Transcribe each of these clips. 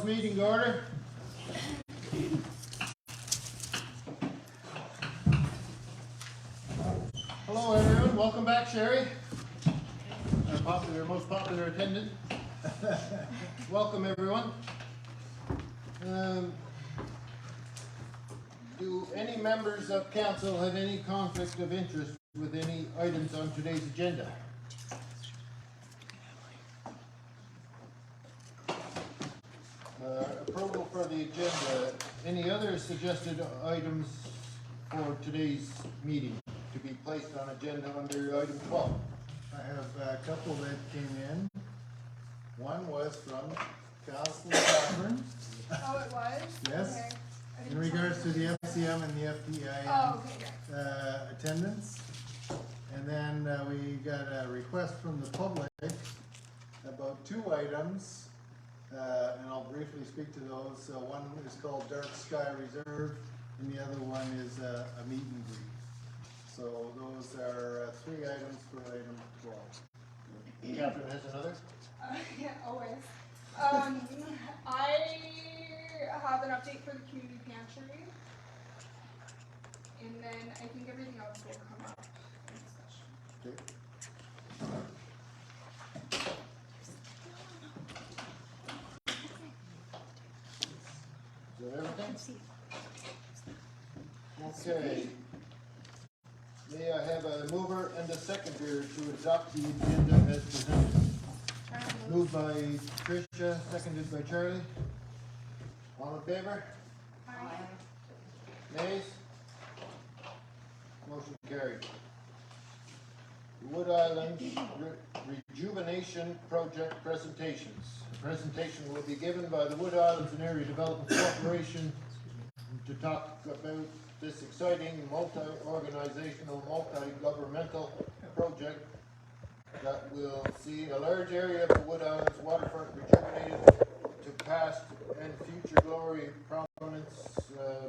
this meeting to order. Hello everyone, welcome back Sherry, our most popular attendant. Welcome everyone. Do any members of council have any conflict of interest with any items on today's agenda? Approval for the agenda. Any other suggested items for today's meeting to be placed on agenda under item 12? I have a couple that came in. One was from Councilor Cochran. Oh, it was? Yes. Okay. I In didn't regards to check. the FCM and the FDI Oh, okay, yeah. attendance. And then we got a request from the public about two items. And I'll briefly speak to those. One is called Dark Sky Reserve, and the other one is a meet and greet. So those are three items for item 12. Catherine has another? Yeah, always. I have an update for the community pantry. And then I think everything else will come up in discussion. Okay. Is that everything? Okay. May I have a mover and a seconder to adopt the agenda as presented? Moved by Tricia, seconded by Charlie. All in favor? Aye. Nays? Motion carried. Wood Island Rejuvenation Project presentations. The presentation will be given by the Wood Islands and Area Development Corporation to talk about this exciting multi-organizational, multi-governmental project that will see a large area of the Wood Islands waterfront rejuvenated to past and future glory prominence.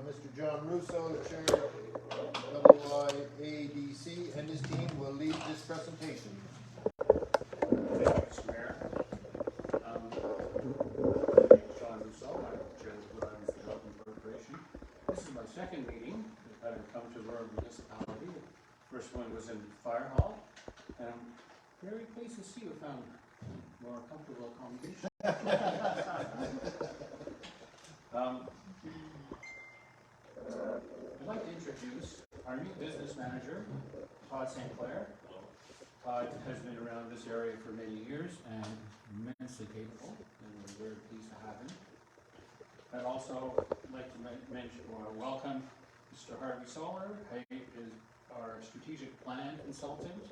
Mr. John Russo, Chair WIADC, and his team will lead this presentation. Thank you, Mr. Mayor. My name is John Russo. I'm Chair of the Wood Islands Development Corporation. This is my second meeting that I've come to our municipality. The first one was in Fire Hall, and I'm very pleased to see you found more comfortable accommodation. I'd like to introduce our new business manager, Todd St. Clair. Todd has been around this area for many years and immensely capable, and we're very pleased to have him. I'd also like to mention or welcome Mr. Harvey Soller. He is our strategic plan consultant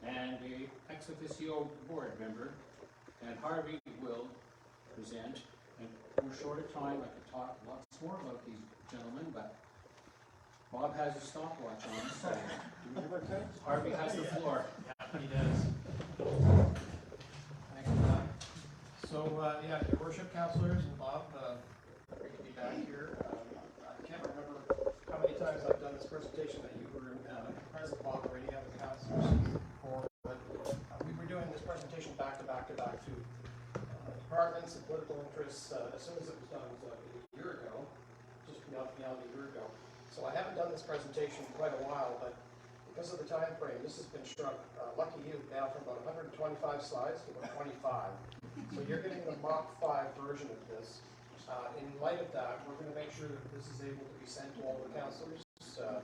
and a ex officio board member. And Harvey will present. And we're short of time. I could talk lots more about these gentlemen, but Bob has a stopwatch on, so Harvey has the floor. He does. Thanks for that. So, yeah, your worship, councilors, and Bob, great to be back here. I can't remember how many times I've done this presentation that you were present, Bob, already have the councilors for, but we were doing this presentation back to back to departments and political interests as soon as it was done. It was a year ago, just beyond a year ago. So I haven't done this presentation in quite a while, but because of the time frame, this has been shrunk. Lucky you, down from about 125 slides to about 25. So you're getting the Mach 5 version of this. In light of that, we're going to make sure that this is able to be sent to all the councilors. The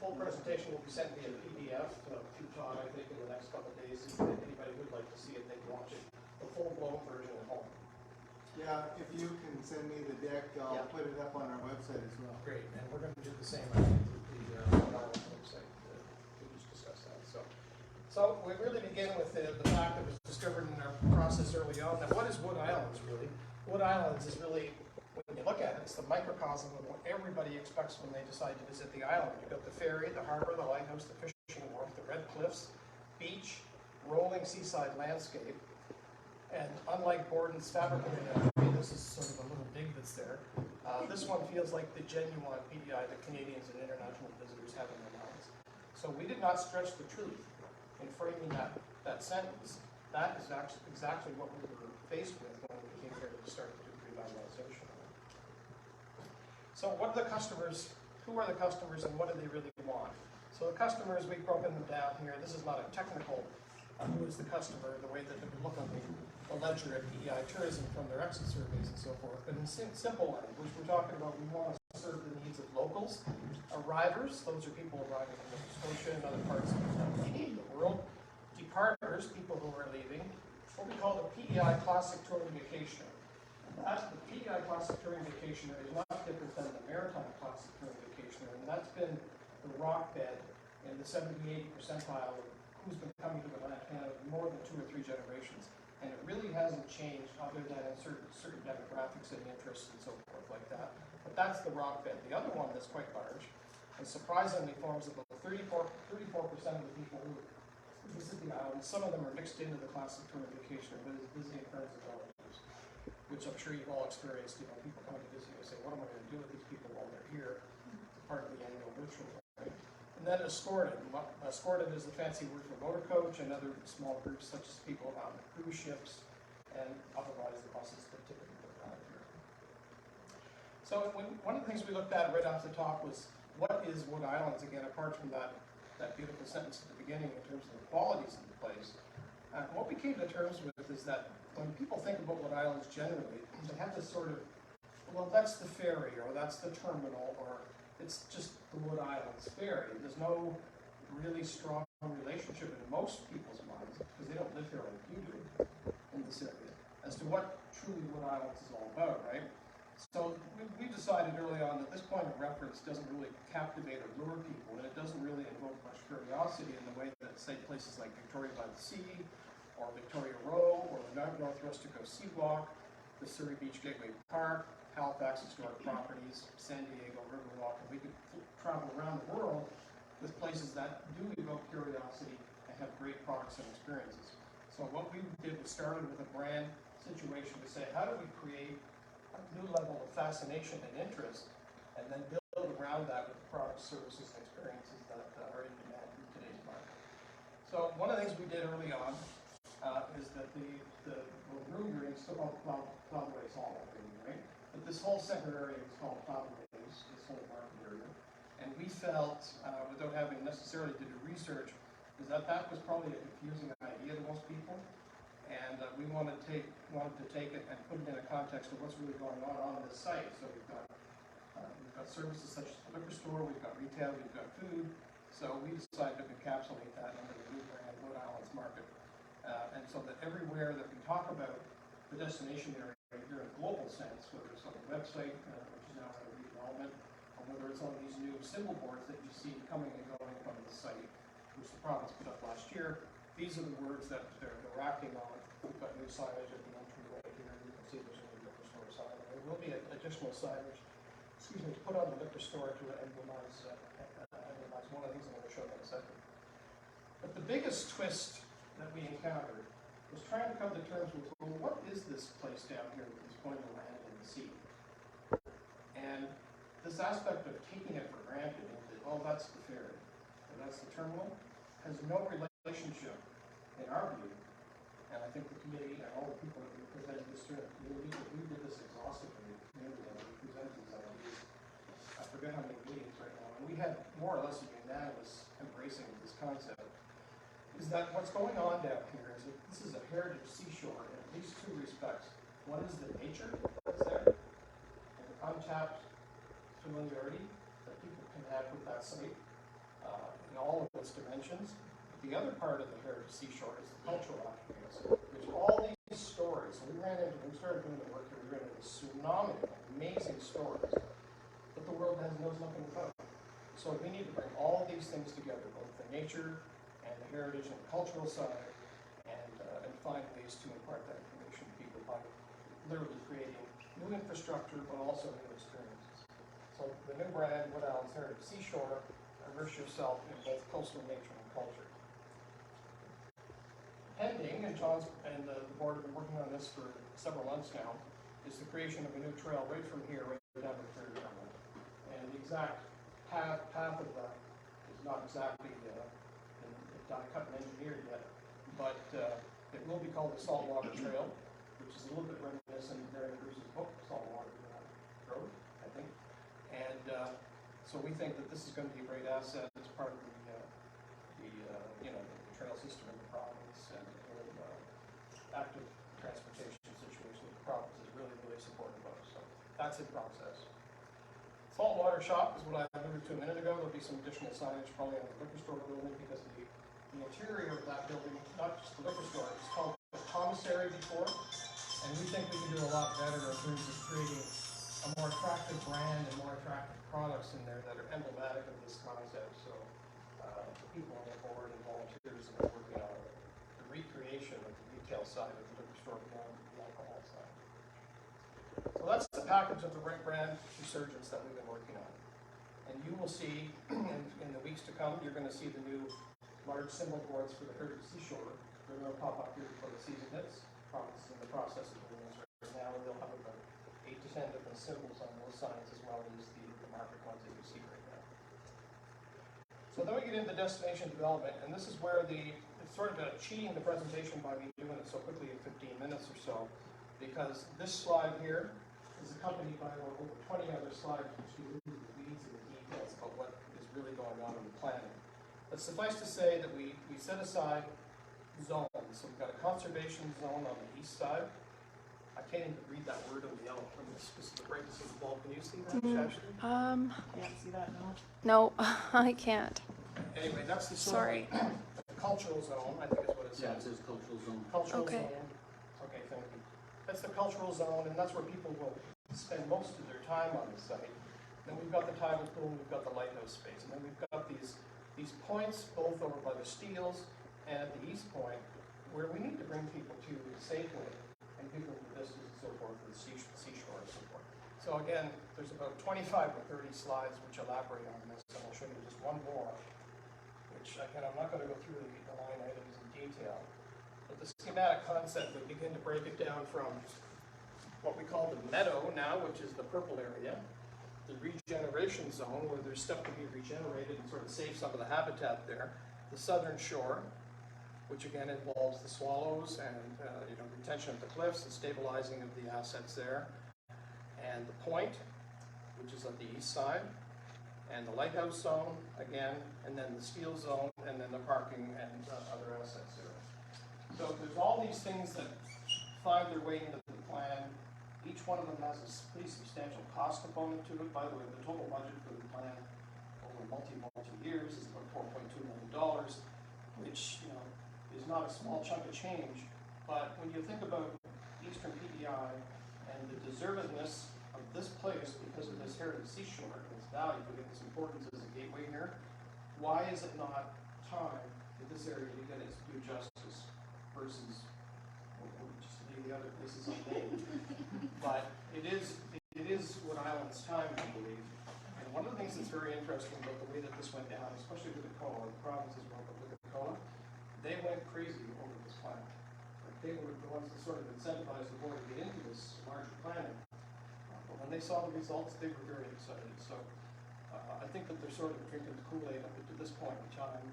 full presentation will be sent via PDF to Todd, I think, in the next couple of days. If anybody would like to see it, they can watch it. The full-blown version at home. Yeah, if you can send me the deck, I'll put it up on our website as well. Great, and we're going to do the same, I think, with the website. We'll just discuss that. So we really begin with the fact that was discovered in our process early on. Now, what is Wood Islands, really? Wood Islands is really, when you look at it, it's the microcosm of what everybody expects when they decide to visit the island. You've got the ferry, the harbor, the lighthouse, the fishing wharf, the red cliffs, beach, rolling seaside landscape. And unlike Borden's fabricated entry, this is sort of a little dig that's there. This one feels like the genuine PDI that Canadians and international visitors have in their minds. So we did not stretch the truth in framing that sentence. that is actually exactly what we were faced with when we came here to start to do revitalization. So what are the customers, who are the customers and what do they really want? So the customers, we've broken them down here. This is not a technical, who is the customer, the way that they would look on the ledger at PEI Tourism from their exit surveys and so forth. But in simple language, we're talking about we want to serve the needs of locals, arrivers, those are people arriving in Nova Scotia and other parts of the world, departers, people who are leaving, what we call the PEI Classic Touring Vacationer. That, the PEI Classic Touring Vacationer is not different than the Maritime Classic Touring Vacationer, and that's been the rock bed in the 70-80 percentile of who's been coming to Atlantic Canada more than 2 or 3 generations. And it really hasn't changed other than in certain demographics and interests and so forth like that. But that's the rock bed. The other one that's quite large, and surprisingly forms about 34% of the people who visit the island. Some of them are mixed into the Classic Touring Vacationer, but it's visiting friends and relatives, which I'm sure you've all experienced. You know, people come to visit you and say, what am I going to do with these people while they're here? It's part of the annual ritual, right? And then escorted. Escorted is the fancy word for motor coach and other small groups such as people on the cruise ships and otherwise the buses that typically go around here. So one of the things we looked at right off the top was what is Wood Islands, again, apart from that beautiful sentence at the beginning in terms of the qualities of the place. What we came to terms with is that when people think about Wood Islands generally, they have this sort of, well, that's the ferry, or that's the terminal, or it's just the Wood Islands ferry. There's no really strong relationship in most people's minds, because they don't live here like you do in this area, as to what truly Wood Islands is all about, right? So we decided early on that this point of reference doesn't really captivate or lure people, and it doesn't really invoke much curiosity in the way that, say, places like Victoria by the Sea, or Victoria Row, or the North Rustico Seawalk, the Surrey Beach Gateway Park, Halifax Historic Properties, San Diego Riverwalk, and we could travel around the world with places that do evoke curiosity and have great products and experiences. So what we did was started with a brand situation to say, how do we create a new level of fascination and interest, and then build around that with the products, services, and experiences that are in demand in today's market. So one of the things we did early on is that the room you're in is still called Cloudways Hall, right? But this whole center area is called Cloudways, this whole market area. And we felt, without having necessarily to do research, is that was probably a confusing idea to most people. And we wanted to take it and put it in a context of what's really going on this site. So we've got services such as the liquor store, we've got retail, we've got food. So we decided to encapsulate that under the new brand, Wood Islands Market. And so that everywhere that we talk about the destination area here in a global sense, whether it's on the website, which is now under redevelopment, or whether it's on these new symbol boards that you see coming and going from the site, which the province put up last year, these are the words that they're acting on. We've got new signage at the entryway here. You can see there's a new liquor store sign. There will be additional signage, to put on the liquor store to emblemize one of the things I'm going to show in a second. But the biggest twist that we encountered was trying to come to terms with, well, what is this place down here that is going to land in the sea? And this aspect of taking it for granted, that, oh, that's the ferry, or that's the terminal, has no relationship, in our view, and I think the committee and all the people that we presented this to, we did this exhaustively, we presented these ideas. I forget how many meetings right now, and we had more or less a unanimous embracing of this concept, is that what's going on down here is that this is a heritage seashore in at least 2 respects. One is the nature that's there, and the untapped familiarity that people can have with that site in all of its dimensions. But the other part of the heritage seashore is the cultural attributes. There's all these stories. So we started doing the work here, we ran into this tsunami of amazing stories that the world knows nothing about. So we need to bring all these things together, both the nature and the heritage and the cultural side, and find ways to impart that information to people by literally creating new infrastructure, but also new experiences. So the new brand, Wood Islands Heritage Seashore, immerse yourself in both coastal nature and culture. Pending, and John's and the board have been working on this for several months now, is the creation of a new trail right from here, right down to the ferry terminal. And the exact path of that is not exactly done, cut and engineered yet, but It will be called the Saltwater Trail, which is a little bit reminiscent of Mary Bruce's book, Saltwater Road, I think. And so we think that this is going to be a great asset as part of the trail system in the province, and the whole active transportation situation that the province is really, really supportive of. So that's in process. Saltwater shop is what I alluded to a minute ago. There'll be some additional signage probably on the liquor store building, because the interior of that building, not just the liquor store, it's called the commissary before, and we think we can do a lot better in terms of creating a more attractive brand and more attractive products in there that are emblematic of this concept. So the people on the board and volunteers that are working on the recreation of the retail side of the liquor store beyond the alcohol side. So that's the package of the right brand resurgence that we've been working on. And you will see in the weeks to come, you're going to see the new large symbol boards for the Heritage Seashore. They're going to pop up here before the season hits. Province is in the process of doing this right now, and they'll have about 8 to 10 different symbols on those signs, as well as the market ones that you see right now. So then we get into destination development, and this is where it's sort of cheating the presentation by me doing it so quickly in 15 minutes or so, because this slide here is accompanied by over 20 other slides which get into the weeds and the details about what is really going on in the planning. But suffice to say that we set aside zones. So we've got a conservation zone on the east side. I can't even read that word on the yellow from the specific brightness of the bulb. Can you see that, Ashley? Can't see that now. No, I can't. Anyway, that's the Sorry. The cultural zone, I think is what it Yeah, it says. says cultural zone. Cultural Okay. zone. Okay, thank you. That's the cultural zone, and that's where people will spend most of their time on the site. Then we've got the tidal pool, we've got the lighthouse space, and then we've got these points both over by the Steels and at the east point where we need to bring people to safely, and people in the distance and so forth, to the seashore and so forth. So again, there's about 25 or 30 slides which elaborate on this, and I'll show you just one more, which again, I'm not going to go through the line items in detail, but the schematic concept, we begin to break it down from what we call the meadow now, which is the purple area, the regeneration zone, where there's stuff to be regenerated and sort of save some of the habitat there, the southern shore, which again involves the swallows and retention of the cliffs and stabilizing of the assets there, and the point, which is on the east side, and the lighthouse zone again, and then the steel zone, and then the parking and other assets there. So there's all these things that find their way into the plan. Each one of them has a pretty substantial cost component to it. By the way, the total budget for the plan over multi years is about $4.2 million, which is not a small chunk of change. But when you think about Eastern PEI and the deservedness of this place because of this heritage seashore and its value and its importance as a gateway here, why is it not time for this area to get its due justice versus we'll just leave the other places unnamed? But it is Rhode Island's time, I believe. And one of the things that's very interesting about the way that this went down, especially with the COA, the province as well, but with the COA, they went crazy over this plan. Like, they were the ones that sort of incentivized the board to get into this larger planning. But when they saw the results, they were very excited. So I think that they're sort of drinking the Kool-Aid up to this point in time.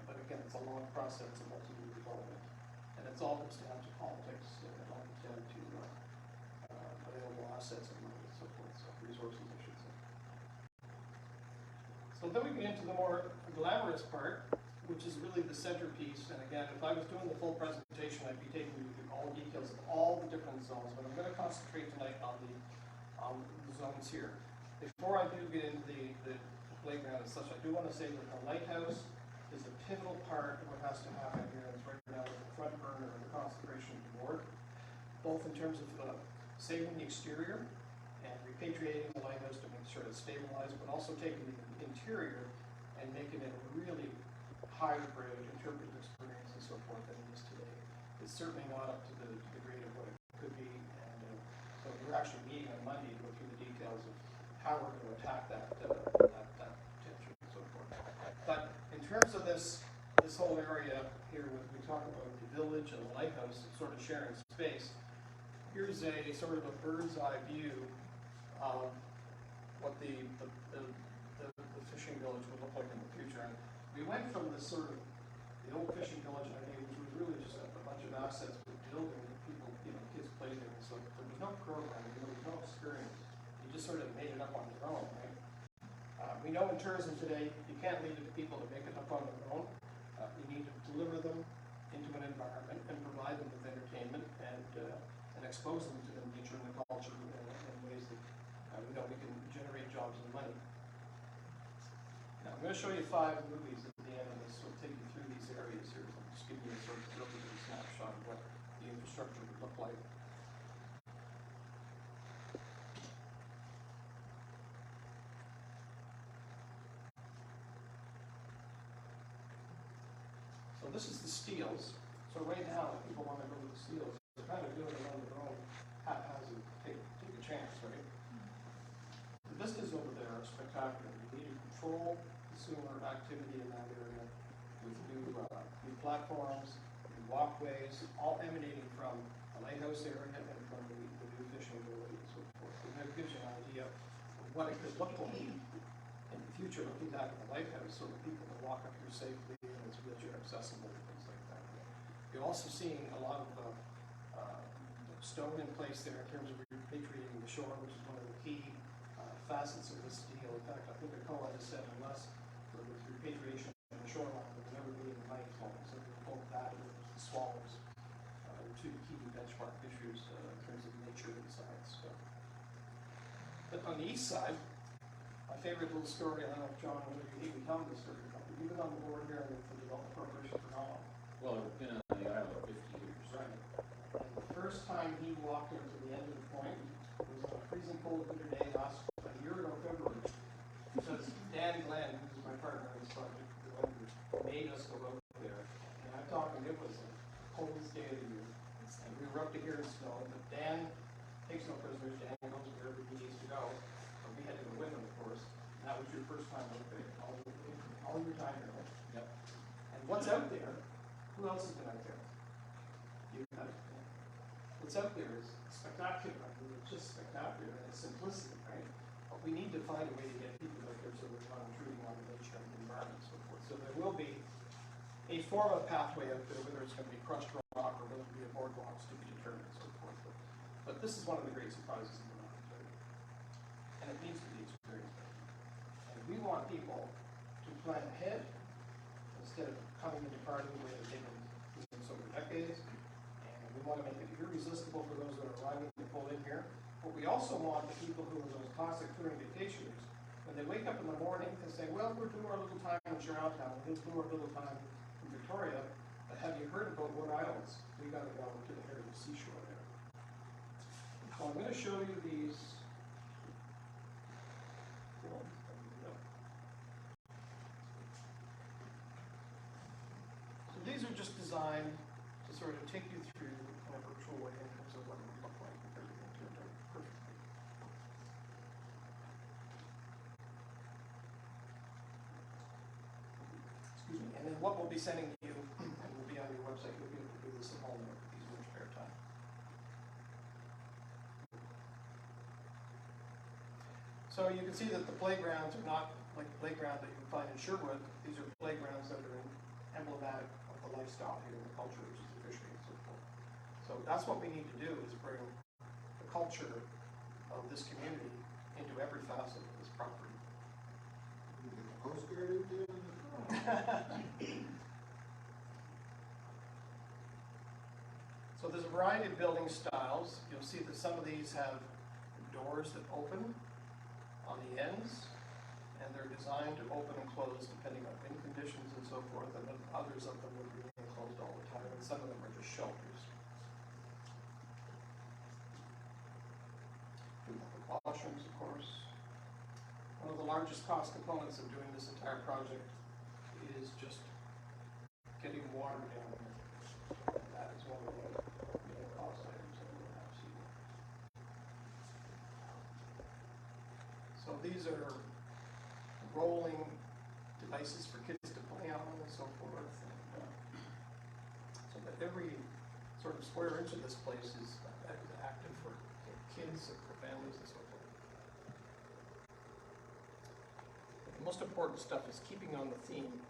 But again, it's a long process of multi-year development. And it's all comes down to politics, and it all comes down to available assets and money and so forth, so resources, I should say. So then we get into the more glamorous part, which is really the centerpiece. And again, if I was doing the full presentation, I'd be taking you through all details of all the different zones, but I'm going to concentrate tonight on the zones here. Before I do get into the playground and such, I do want to say that the lighthouse is a pivotal part of what has to happen here, and it's right now at the front burner of the concentration of the board, both in terms of saving the exterior and repatriating the lighthouse to make sure it's stabilized, but also taking the interior and making it a really hybrid interpretive experience and so forth than it is today. It's certainly not up to the degree of what it could be, and so we're actually meeting on Monday to go through the details of how we're going to attack that potential and so forth. But in terms of this whole area here, when we talk about the village and the lighthouse sort of sharing space, here's a sort of a bird's eye view of what the fishing village would look like in the future. And we went from this sort of the old fishing village idea, which was really just a bunch of assets with building that people, kids play there, and so there was no program, there was no experience. You just sort of made it up on your own, right? We know in tourism today, you can't leave it to people to make it up on their own. You need to deliver them into an environment and provide them with entertainment and expose them to the nature and the culture in ways that we know we can generate jobs and money. Now, I'm going to show you 5 movies at the end of this, so I'll take you through these areas here. So I'll just give you a sort of relative snapshot of what the infrastructure would look like. So this is the Steels. So right now, if people want to go to the Steels, they're kind of doing it on their own, haphazard, take a chance, right? The vistas over there are spectacular. You need to control consumer activity in that area with new platforms, new walkways, all emanating from the lighthouse area and from the new fishing ability and so forth. And that gives you an idea of what it could look like in the future, looking back at the lighthouse, so that people can walk up here safely and it's wheelchair accessible and things like that. You're also seeing a lot of stone in place there in terms of repatriating the shore, which is one of the key facets of this deal. In fact, I think the COA has said unless there was repatriation of the shoreline, there would never be any money flowing. So both that and the swallows are 2 key benchmark issues in terms of nature and science. So. But on the east side, my favorite little story, I don't know if John, whether you even tell me this story, but you've been on the board here for the Development Corporation for how long? Well, I've been on the island 50 years. Right. And the first time he walked into the end of the point was on a freezing cold winter day last a year ago, February. Because Dan Glenn, who's my partner on this project, the one who made us go out there, and I'm talking, it was the coldest day of the year. And we were up to here in snow, but Dan takes no prisoners, Dan goes wherever he needs to go. But we had to go with him, of course. And that was your first time out there, all your time here. Yep. And what's out there? Who else has been out there? You have. What's out there is spectacular. I mean, it's just spectacular in its simplicity, right? But we need to find a way to get people out there so we're not intruding on the nature of the environment and so forth. So there will be a form of pathway out there, whether it's going to be crushed rock or whether it be a boardwalk to be determined and so forth. But this is one of the great surprises in the mountains, right? And it needs to be experienced. And we want people to plan ahead instead of coming into partying the way that they've been doing so for decades. And we want to make it irresistible for those that are arriving to pull in here. But we also want the people who are those classic touring vacationers, when they wake up in the morning and say, well, we'll do our little time in Charlottetown, we'll do our little time in Victoria, but have you heard about Wood Islands? We got to go to the heritage seashore there. So I'm going to show you these. So these are just designed to sort of take you through in a virtual way in terms of what it would look like if everything turned out perfectly. Excuse me. And then what we'll be sending you, and will be on your website, you'll be able to do this at home with these in your spare time. So you can see that the playgrounds are not like the playground that you would find in Sherwood. These are playgrounds that are emblematic of the lifestyle here and the culture, which is the fishery and so forth. So that's what we need to do, is bring the culture of this community into every facet of this property. You get the postcard in there? So there's a variety of building styles. You'll see that some of these have doors that open on the ends, and they're designed to open and close depending on wind conditions and so forth, and then others of them will remain closed all the time, and some of them are just shelters. We have the washrooms, of course. One of the largest cost components of doing this entire project is just getting water down here. And that is one of the main cost items that we'll have seen. So these are rolling devices for kids to play on and so forth. And, so that every sort of square inch of this place is active for kids and for families and so forth. But the most important stuff is keeping on the theme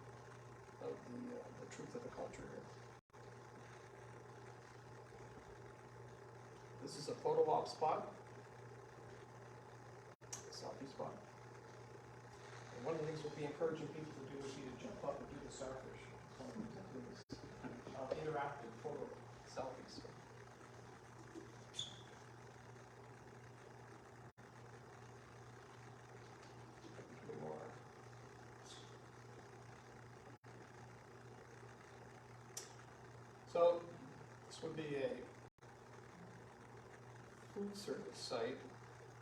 of the truth of the culture here. This is a photo op spot, a selfie spot. And one of the things we'll be encouraging people to do is either jump up and do the starfish. Interactive photo selfies. More. So this would be a food service site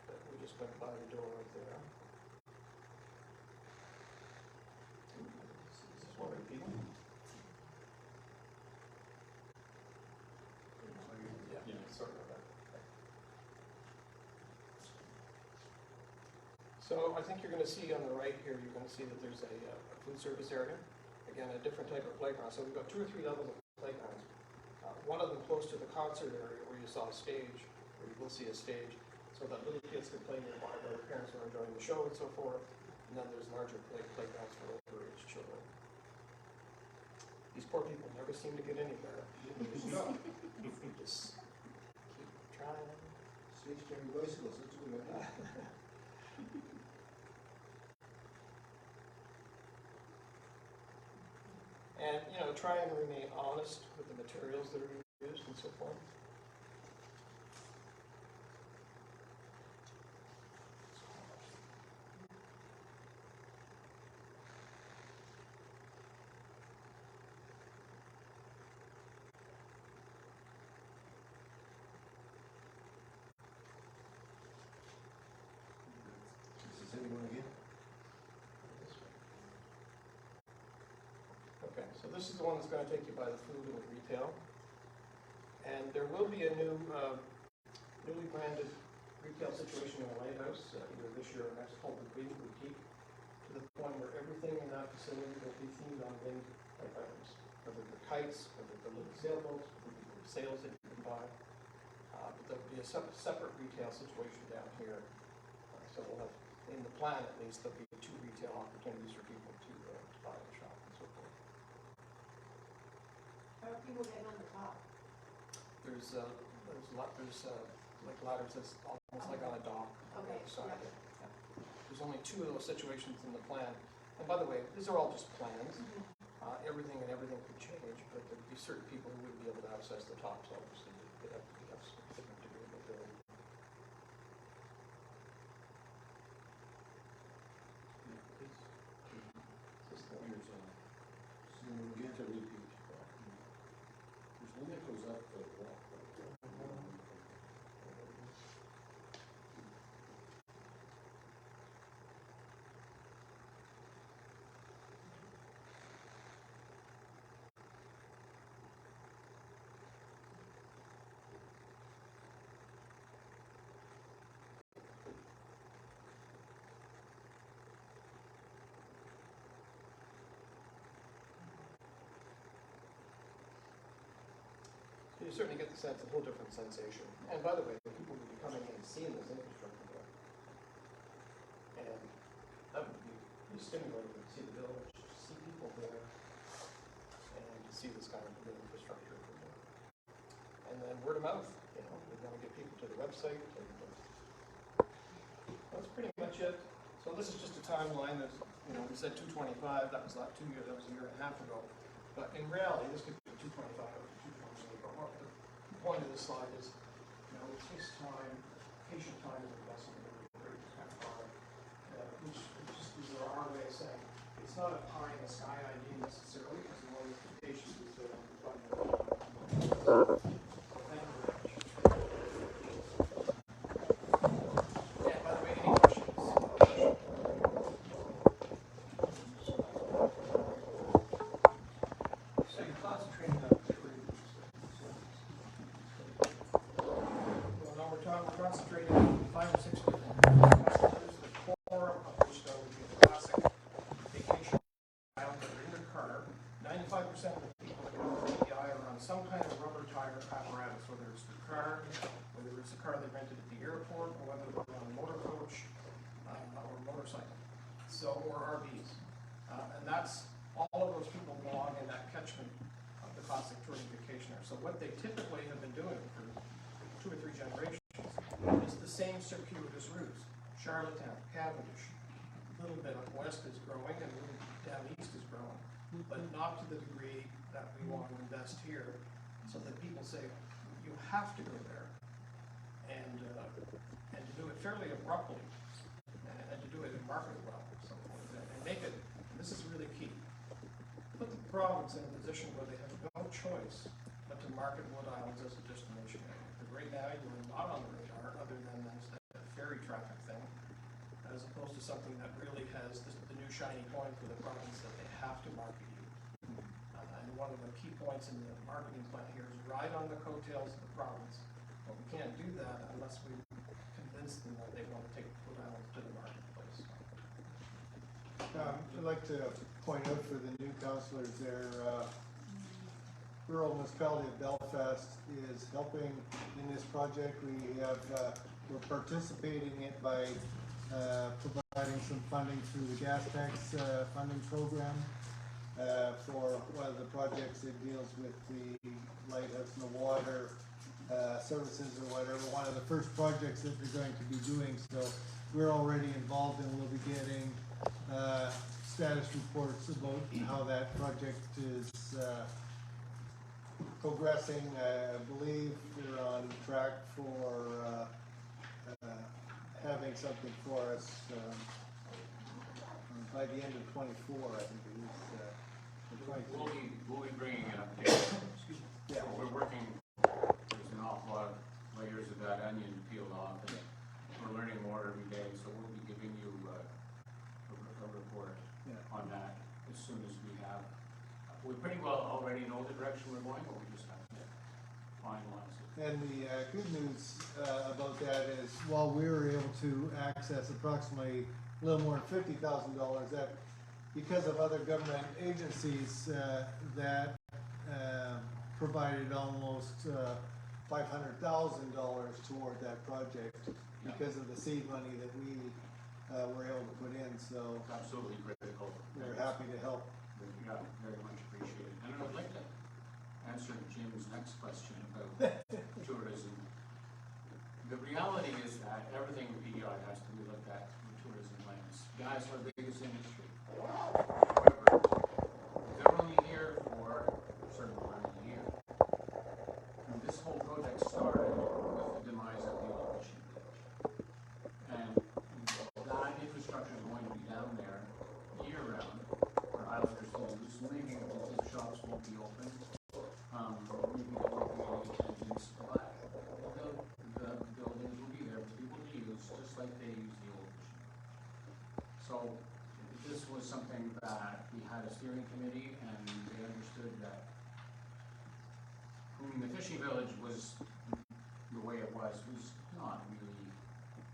that we just went by the door right there. Is this one repeating? Yeah, sorry about that. So I think you're going to see on the right here, you're going to see that there's a food service area. Again, a different type of playground. So we've got 2 or 3 levels of playgrounds. One of them close to the concert area where you saw a stage, where you will see a stage, so that little kids can play nearby while their parents are enjoying the show and so forth. And then there's larger playgrounds for overage children. These poor people never seem to get any better. Just keep trying. Stationary bicycles, that's what we got. And, you know, try and remain honest with the materials that are used and so forth. Is this anyone again? Okay, so this is the one that's going to take you by the food and the retail. And there will be a new, newly branded retail situation in the Lighthouse, either this year or next, called the Green Boutique, to the point where everything in that facility will be themed on wind type items, whether they're kites, whether they're little sailboats, whether they're sails that you can buy. But there'll be a separate retail situation down here. So we'll have, in the plan at least, there'll be 2 retail opportunities for people to buy and shop and so forth. How are people getting on the top? There's like ladders that's almost like on a dock on the Okay, other side. yeah. Yeah. There's only 2 of those situations in the plan. And by the way, these are all just plans. Everything could change, but there'd be certain people who wouldn't be able to access the tops, obviously. They'd have some different degree of mobility. Here's someone again to repeat. There's one that goes up the wall. You certainly get the sense, a whole different sensation. And by the way, people will be coming in and seeing this infrastructure there. And that would be pretty stimulating to see the village, to see people there, and to see this kind of new infrastructure. And then word of mouth, you know, we're going to get people to the website. And that's pretty much it. So this is just a timeline. That, you know, we said 225. That was not 2 years. That was a year and a half ago. But in reality, this could be 225 or 228. But what the point of this slide is, you know, it takes time. Patient time is investment in a great kind of product, which just is our way of saying it's not a pie in the sky idea necessarily, because the more the patient is there, the fun. Thank you very much. Yeah, by the way, any questions? So you're concentrating on the tree. Well, no, we're concentrating on 5 or 6 different customers, the core of which though would be the classic vacation island that are in their car. 95% of the people that go to VDI are on some kind of rubber tire apparatus, whether it's their car, whether it's a car they rented at the airport, or whether they're on a motor coach or motorcycle, so or RVs. And that's all of those people belong in that catchment of the classic touring vacationer. So what they typically have been doing for 2 or 3 generations circuitous routes. Charlottetown, Cavendish, a little bit up west is growing and a little down east is growing, but not to the degree that we want to invest here, so that people say, you have to go there, and to do it fairly abruptly, and to do it and market it well, and make it, this is really key, put the province in a position where they have no choice but to market Wood Islands as a destination area. Because right now, you're not on the radar, other than as that ferry traffic thing, as opposed to something that really has the new shiny point for the province that they have to market you. And one of the key points in the marketing plan here is ride on the coattails of the province. But we can't do that unless we convince them that they want to take Wood Islands to the marketplace. I'd like to point out for the new councillors there, rural municipality of Belfast is helping in this project. We're participating in it by providing some funding through the gas tax funding program for one of the projects that deals with the lighthouse and the water services or whatever. One of the first projects that they're going to be doing. So we're already involved and we'll be getting status reports about how that project is progressing. I believe they're on track for having something for us by the end of 24, I think it is. We'll be bringing an update. Yeah. We're working, there's an awful lot of layers of that onion peeled off, and we're learning more every day, so we'll be giving you a report on that as soon as we have. We pretty well already know the direction we're going, but we just have to finalize it. And the good news about that is, while we were able to access approximately a little more than $50,000, that because of other government agencies that provided almost $500,000 toward that project because of the seed money that we were able to put in. So Absolutely critical. we're happy to help. Yeah, very much appreciated. And I'd like to answer Jim's next question about tourism. The reality is that everything with PEI has to be looked at through tourism lens. Guys are the biggest industry. However, they're only here for a certain time of the year. And this whole project started with the demise of the ocean. And that infrastructure is going to be down there year round for Islanders to use. Maybe the shops won't be open. Maybe there won't be any attendance, but the buildings will be there for people to use, just like they use the old fishing. So this was something that we had a steering committee, and they understood that the fishing village was the way it was not really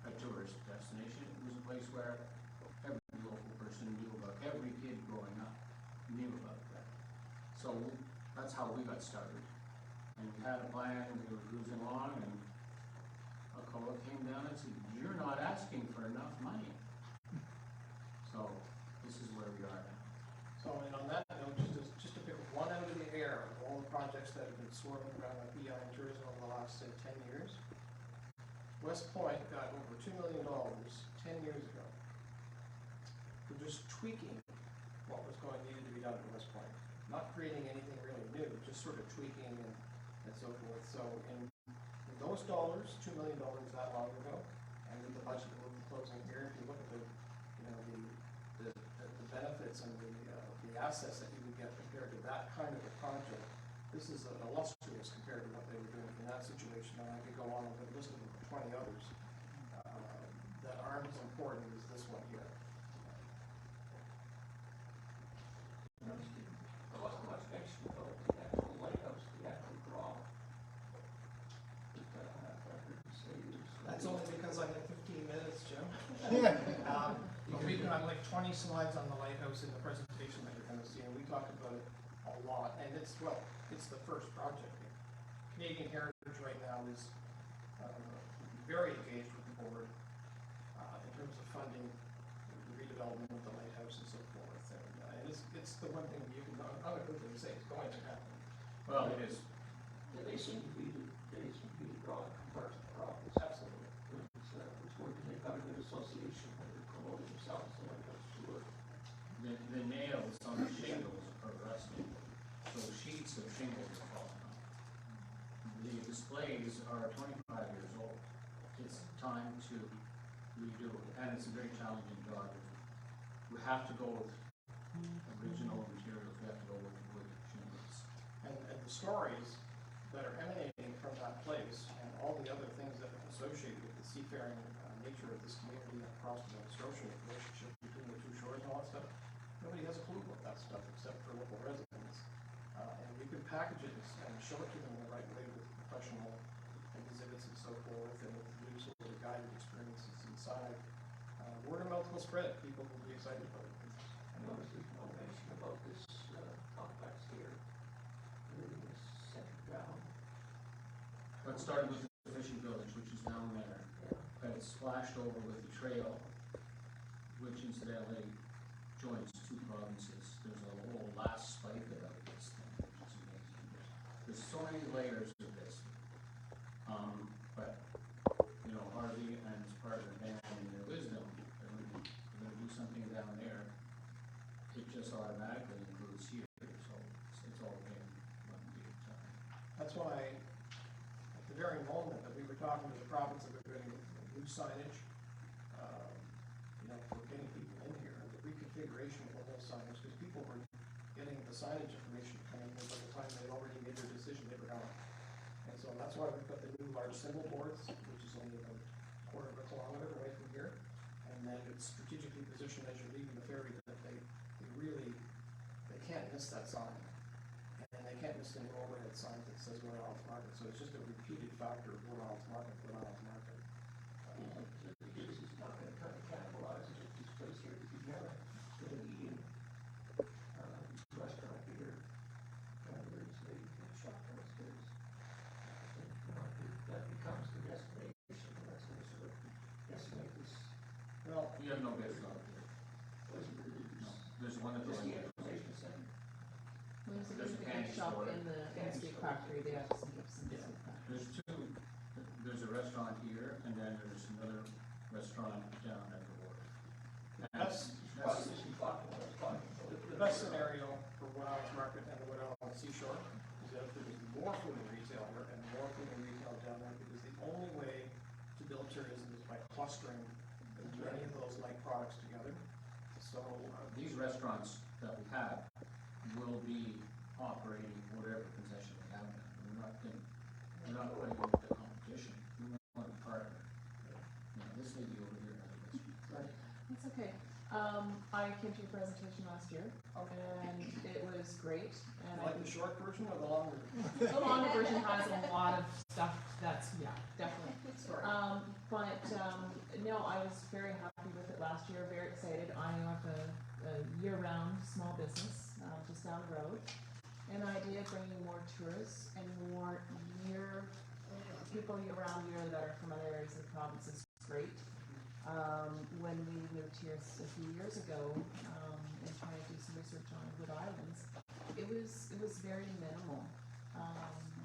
a tourist destination. It was a place where every local person knew about, every kid growing up knew about that. So that's how we got started. And we had a plan, we were cruising along, and Alcoa came down and said, "You're not asking for enough money." So this is where we are now. So, and on that note, just to pick one out of the air of all the projects that have been swirling around the PEI and tourism over the last, say, 10 years, West Point got over $2 million 10 years ago for just tweaking what was needed to be done at West Point. Not creating anything really new, just sort of tweaking and so forth. So in those dollars, $2 million that long ago, and with the budget that we're proposing here, if you look at the benefits and the assets that you would get compared to that kind of a project, this is illustrious compared to what they were doing in that situation. And I could go on with a list of 20 others that aren't as important as this one here. That's only because I had 15 minutes, Jim. I'm like 20 slides on the lighthouse in the presentation that you're going to see, and we talked about it a lot. And it's the first project here. Canadian Heritage right now is very engaged with the board in terms of funding the redevelopment of the lighthouse and so forth. And it's the one thing you can, unequivocally say is going to happen. Well, it is. They seem to be the draw compared to the province. Absolutely. Which facilities are 25 years old. It's time to redo it, and it's a very challenging job. We have to go with original materials, we have to go with wood shingles. And the stories that are emanating from that place and all the other things that are associated with the seafaring nature of this community across the Nova Scotia, the relationship between the two shores and all that stuff, nobody has a clue about that stuff except for local residents. And you can package it and show it to them in the right way with professional exhibits and so forth, and with new sort of guided experiences inside. Word of mouth will spread. People will be excited about it. I noticed there's no mention about this complex here. Everything is centered around. But it started with the fishing village, which is down there, but it's splashed over with the trail, which incidentally joins two provinces. There's a whole last spike about this thing, which is amazing. There's so many layers of this. But, you know, Harvey and his partner Dan in their wisdom, they're gonna do something down there. It just automatically includes here, so it's all been one big time. That's why, at the very moment that we were talking to the province about getting new signage, you know, for getting people in here, the reconfiguration of the whole signage, because people were getting the signage information coming in by the time they'd already made their decision they were going. And so that's why we've got the new large symbol boards, which is only about a quarter of a kilometer away from here. And then it's strategically positioned as you're leaving the ferry that they can't miss that sign. And they can't miss the new overhead sign that says Wood Isles Market. So it's just a repeated factor of Wood Isles Market, Wood Isles Market. This is not going to kind of cannibalize it. This place here to be more than an eating restaurant here. There's a shop downstairs. That becomes the destination. And that's going to sort of decimate this. Well, You have no best out there. No, there's one at the Just the end. information center. When there's a There's a big candy shop store. in the steak factory, they have some gifts and Yeah. stuff like that. There's two. There's a restaurant here, and then there's another restaurant down at the water. that's the best scenario for Wood Isles Market and the Wood Isles Seashore is that there is more food and retail here and more food and retail down there, because the only way to build tourism is by clustering many of those like products together. So These restaurants that we have will be operating whatever concession we have now. We're not putting into competition. We want to partner. You know, this lady over here has a restaurant. It's okay. I came to your presentation last year, and it was great, and I like the short version or the long version? the longer version has a lot of stuff that's, yeah, definitely. Sorry. No, I was very happy with it last year, very excited. I have a year-round small business, just down the road. An idea of bringing more tourists and more people year-round year that are from other areas of the province is great. When we moved here a few years ago, and trying to do some research on Wood Islands, it was very minimal.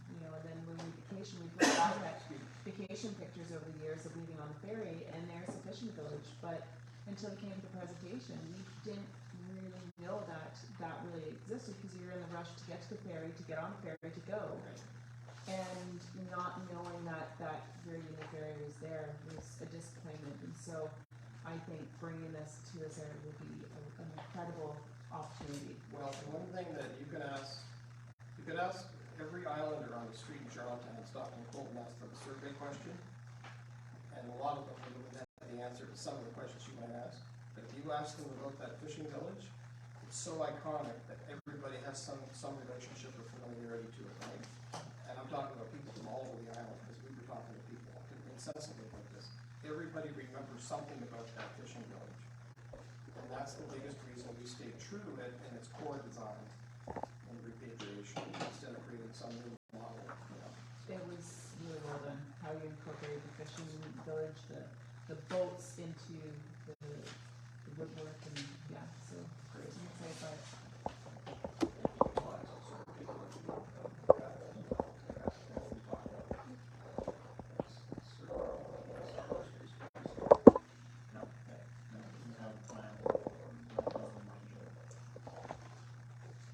You know, and then when we vacation, we put back at vacation pictures over the years of leaving on the ferry, and there's a fishing village, but until we came to the presentation, we didn't really know that really existed, because you're in the rush to get to the ferry, to get on the ferry, to go. And not knowing that very unique area was there was a disappointment. And so I think bringing this to this area will be an incredible opportunity. Well, and one thing that you could ask every islander on the street in Charlottetown and Stockton Cove and ask them a survey question, and a lot of them would have the answer to some of the questions you might ask. But if you ask them about that fishing village, it's so iconic that everybody has some relationship or familiarity to it, right? And I'm talking about people from all over the island, because we were talking to people incessantly about this. Everybody remembers something about that fishing village. And that's the biggest reason we stayed true to it in its core design and repatriation, instead of creating some new model, you know. It was really well done, how you incorporated the fishing village, the boats into the woodwork, and yeah, so great. I'm excited about it.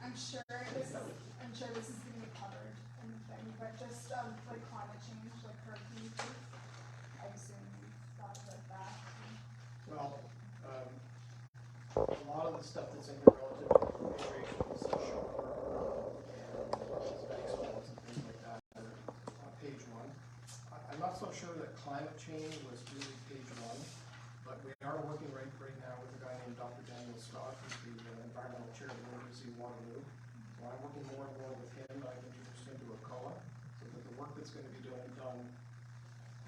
I'm sure this is gonna be covered in the thing, but just like climate change of the stuff that's in here relative to configurations, shore, and aesthetic spots and things like that are on page one. I'm not so sure that climate change was really page one, but we are working right now with a guy named Dr. Daniel Scott, who's the environmental chair of the University of Waterloo. So I'm working more and more with him. I've introduced him to a COA, so that the work that's going to be done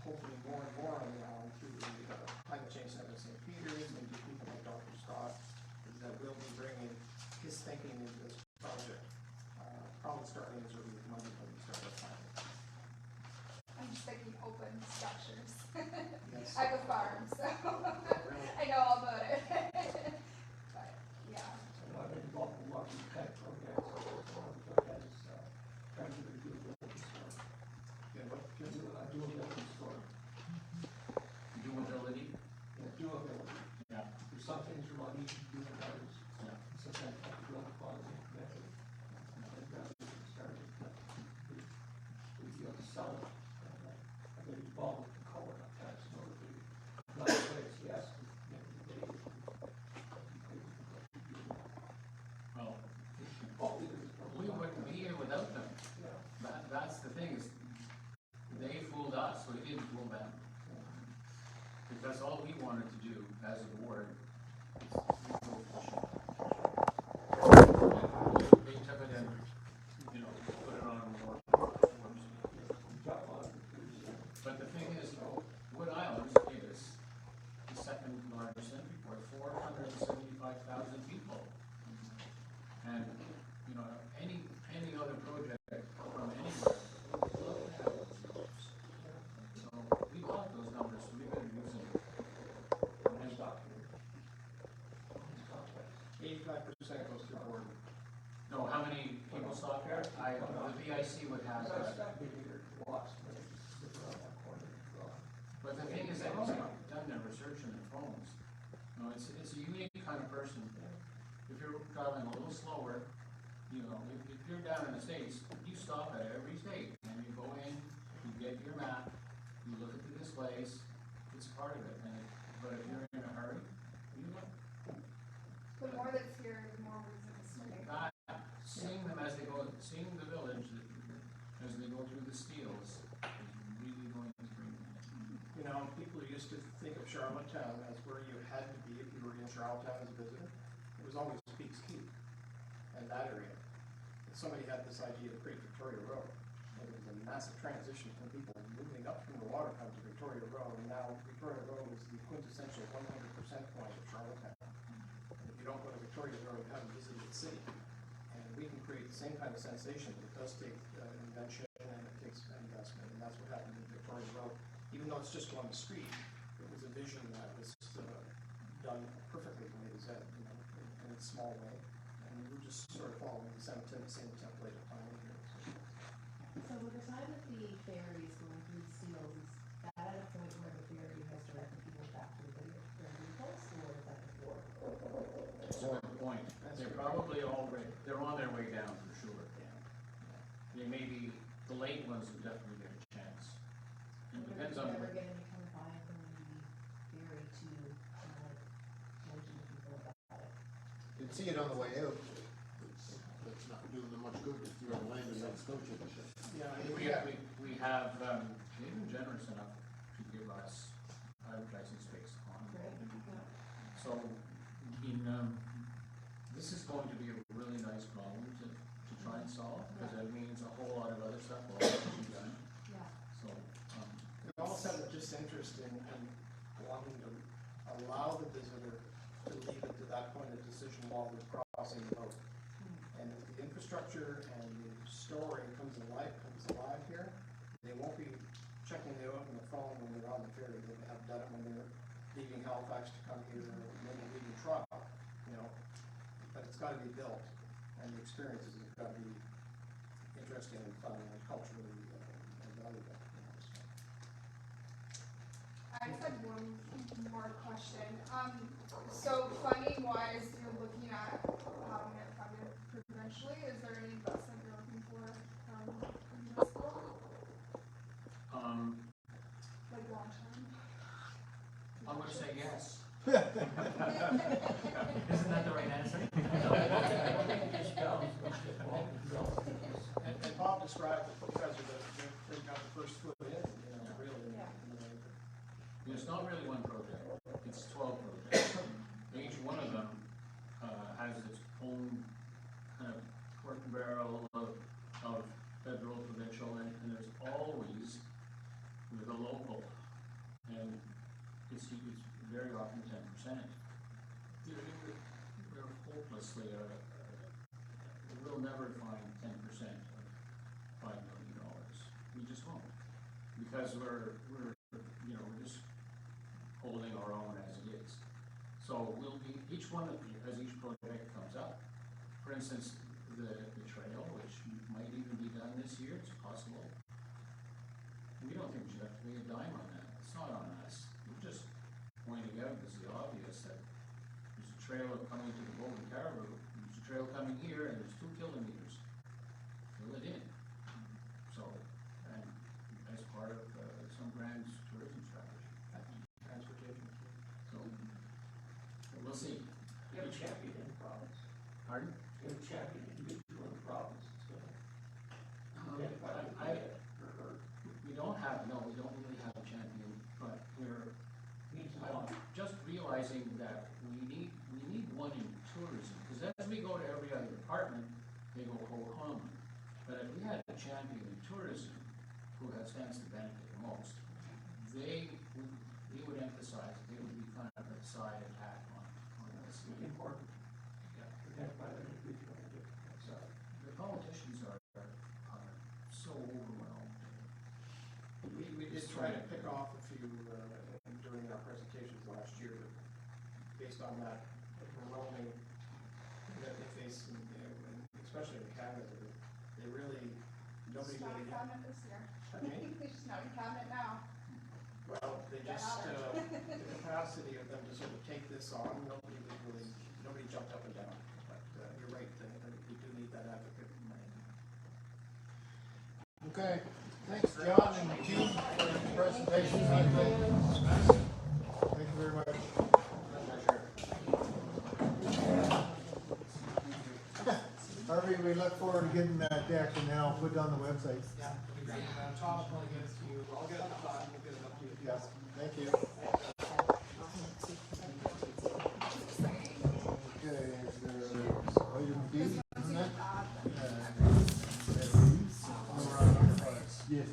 hopefully more and more on the island through the Climate Change Center of St. Peter's and to people like Dr. Scott, is that we'll be bringing his thinking into this project, probably starting as early as Monday when we start our planning. I'm just thinking open structures. Yes. I have a farm, so I know all about it. But yeah. So I've been involved in lots of tech projects, so that's, trying to reduce the open store. Yeah, what, I do a open store. Doability? Yeah, doability. Yeah. There's some things are a lot easier to do than others. Yeah. Sometimes you have to build a quality method. And rather than start it, we feel to sell it. I get involved with the color, I'm trying to know that we, not that it's yes, but at the end of the day, Well, we we wouldn't be here without them. Yeah. That's the thing, is they fooled us, we didn't fool them. Because all we wanted to do as a board is rebuild the ship. They took it and, you know, put it on more. But the thing is, Wood Island is the second largest entry port, 475,000 people. And, you know, any other project from anywhere, would love to have those numbers. So we got those numbers, so we've been using them. And 85% goes to the board. no, how many people stop here? The VIC would have that. But the thing is that he's done their research in their phones. You know, it's a unique kind of person. If you're traveling a little slower, you know, if you're down in the States, you stop at every state and you go in, you get your map, you look at the displays, it's a part of it. But if you're in a hurry, you look. The more that's here, the more reason to stay. That, seeing them as they go, seeing the village as they go through the steels is really going to bring them. You know, people used to think of Charlottetown as where you had to be if you were in Charlottetown as a visitor. It was always Peaks Keep and that area. And somebody had this idea to create Victoria Road. And it was a massive transition from people moving up from the waterfront to Victoria Road, and now Victoria Road is the quintessential 100% point of Charlottetown. And if you don't go to Victoria Road, you haven't visited the city. And we can create the same kind of sensation, but it does take invention and it takes investment, and that's what happened in Victoria Road. Even though it's just one street, it was a vision that was done perfectly the way it was said, you know, in a small way. And we're just sort of following the same template of planning here. So with the time that the ferry is going through the seals, is that at a point where the ferry has directed people back to their vehicles, or is that before? That's a good point. They're probably already, they're on their way down for sure. They may be, the late ones will definitely get a chance. It depends on. If you're ever gonna become buying from the ferry to, mention to people about it. You'd see it on the way out. It's not doing them much good if you're on land in Nova Scotia. Yeah, I mean, We have, they've been generous enough to give us advertising space on. Right, yeah. So, this is going to be a really nice problem to try and solve, because that means a whole lot of other stuff will have to be done. Yeah. So, we almost have a disinterest in wanting to allow the visitor to leave it to that point of decision while they're crossing the road. And if the infrastructure and the story comes alive here, they won't be checking it out on the phone when they're on the ferry. They have done it when they're leaving Halifax to come here, or maybe leaving Toronto, you know. But it's got to be built, and the experiences have got to be interesting and fun and culturally valuable. You know, so. I just had one more question. So funding wise, you're looking at having it funded provincially. Is there any investment you're looking for from municipal? Like long term? I'm gonna say yes. Isn't that the right answer? it's not really one project, it's 12 projects. Each one of them has its own kind of pork and barrel of federal, provincial, and there's always with a local, and it's very often 10%. They're hopelessly, we'll never find 10% of $5 million. We just won't, because we're just holding our own as it is. So we'll be, each one of as each project comes up. For instance, the trail, which might even be done this year, it's possible. We don't think we should have to pay a dime on that. It's not on us. We're just pointing out as the obvious that there's a trail coming to the Golden Caribou. There's a trail coming here, and there's 2 kilometers. Fill it in. So, and as part of some grand tourism strategy. Transportation. So, we'll see. You have a champion in the province. Pardon? You have a champion individual in the province. So, We don't have, no, we don't really have a champion, but needs a I'm lot. just realizing that we need one in tourism, because as we go to every other department, they go ho hum. But if we had a champion in tourism, who stands to benefit the most, they would emphasize, they would be kind of a side attack on this. Important. Yeah. Identify that individual. So, The politicians are so overwhelmed. We did try to pick off a few during our presentations last year, but based on that overwhelming that they face, especially in Canada, they really, nobody She's not really. in cabinet this year. Pardon me? She's not in cabinet now. Well, they Get just, out. the capacity of them to sort of take this on, nobody jumped up and down. But you're right, we do need that advocate. Okay, thanks John and Hugh for the presentation. Thank you very much. Harvey, we look forward to getting that deck and then I'll put it on the website. Yeah, Tom will probably get it to you, I'll get it to Todd, we'll get it up to you. Yes, thank you. Okay, is there item D on that? Yes,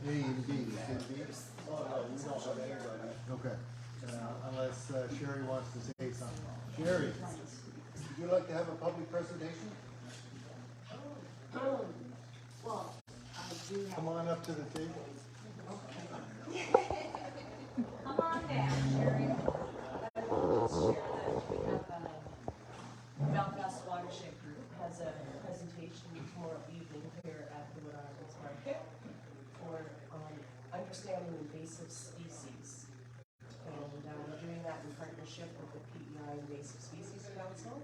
A and B, can B? Oh, no, we don't have anybody. Okay, unless Sherry wants to say something. Sherry, Would you like to have a public presentation? Well, I do have. come on up to the table. Come on down, Sherry. I wanted to share that we have, Belfast Watershed Group has a presentation tomorrow evening here at the Wood Islands Market for, understanding invasive species. And, we're doing that in partnership with the PEI Invasive Species Council.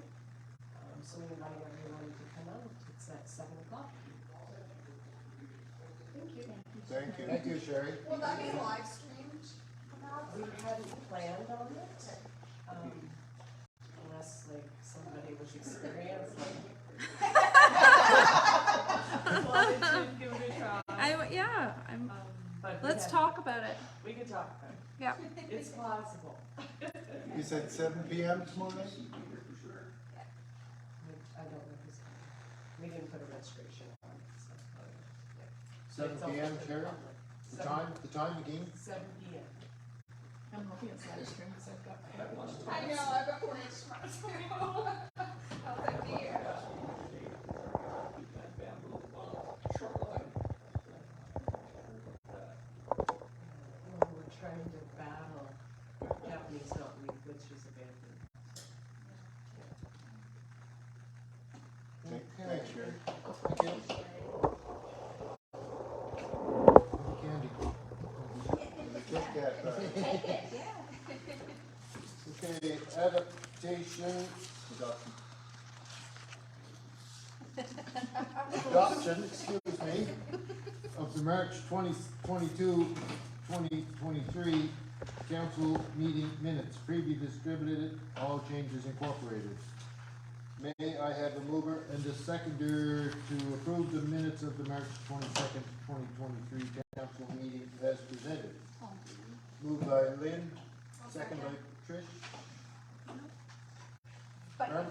So we invite everyone to come out. It's at 7 o'clock. Thank you. Thank you. Thank you, Sherry. Will that be live streamed? We hadn't planned on it, unless like somebody was experienced, like. Wanted to give it a try. Yeah, But we let's had- talk about it. We could talk about it. Yeah. It's possible. You said 7 PM tomorrow night? I don't know who's coming. We didn't put a registration on it, so. 7 It's open PM, to the Sherry? public. The time again? 7 PM. I'm hoping it's live stream because I've got. I know, I've got work tomorrow too. How's that be? that bamboo shoreline. Well, we're trying to battle Japanese knotweed, which is abandoned. Thanks, Sherry. Thank you. Candy. Kit Kat bar. Okay, adaptation, adoption, excuse me, of the March 2023 council meeting minutes, previously distributed, all changes incorporated. May I have a mover and a seconder to approve the minutes of the March 22nd, 2023 council meeting as presented? Moved by Lynn, second by Trish.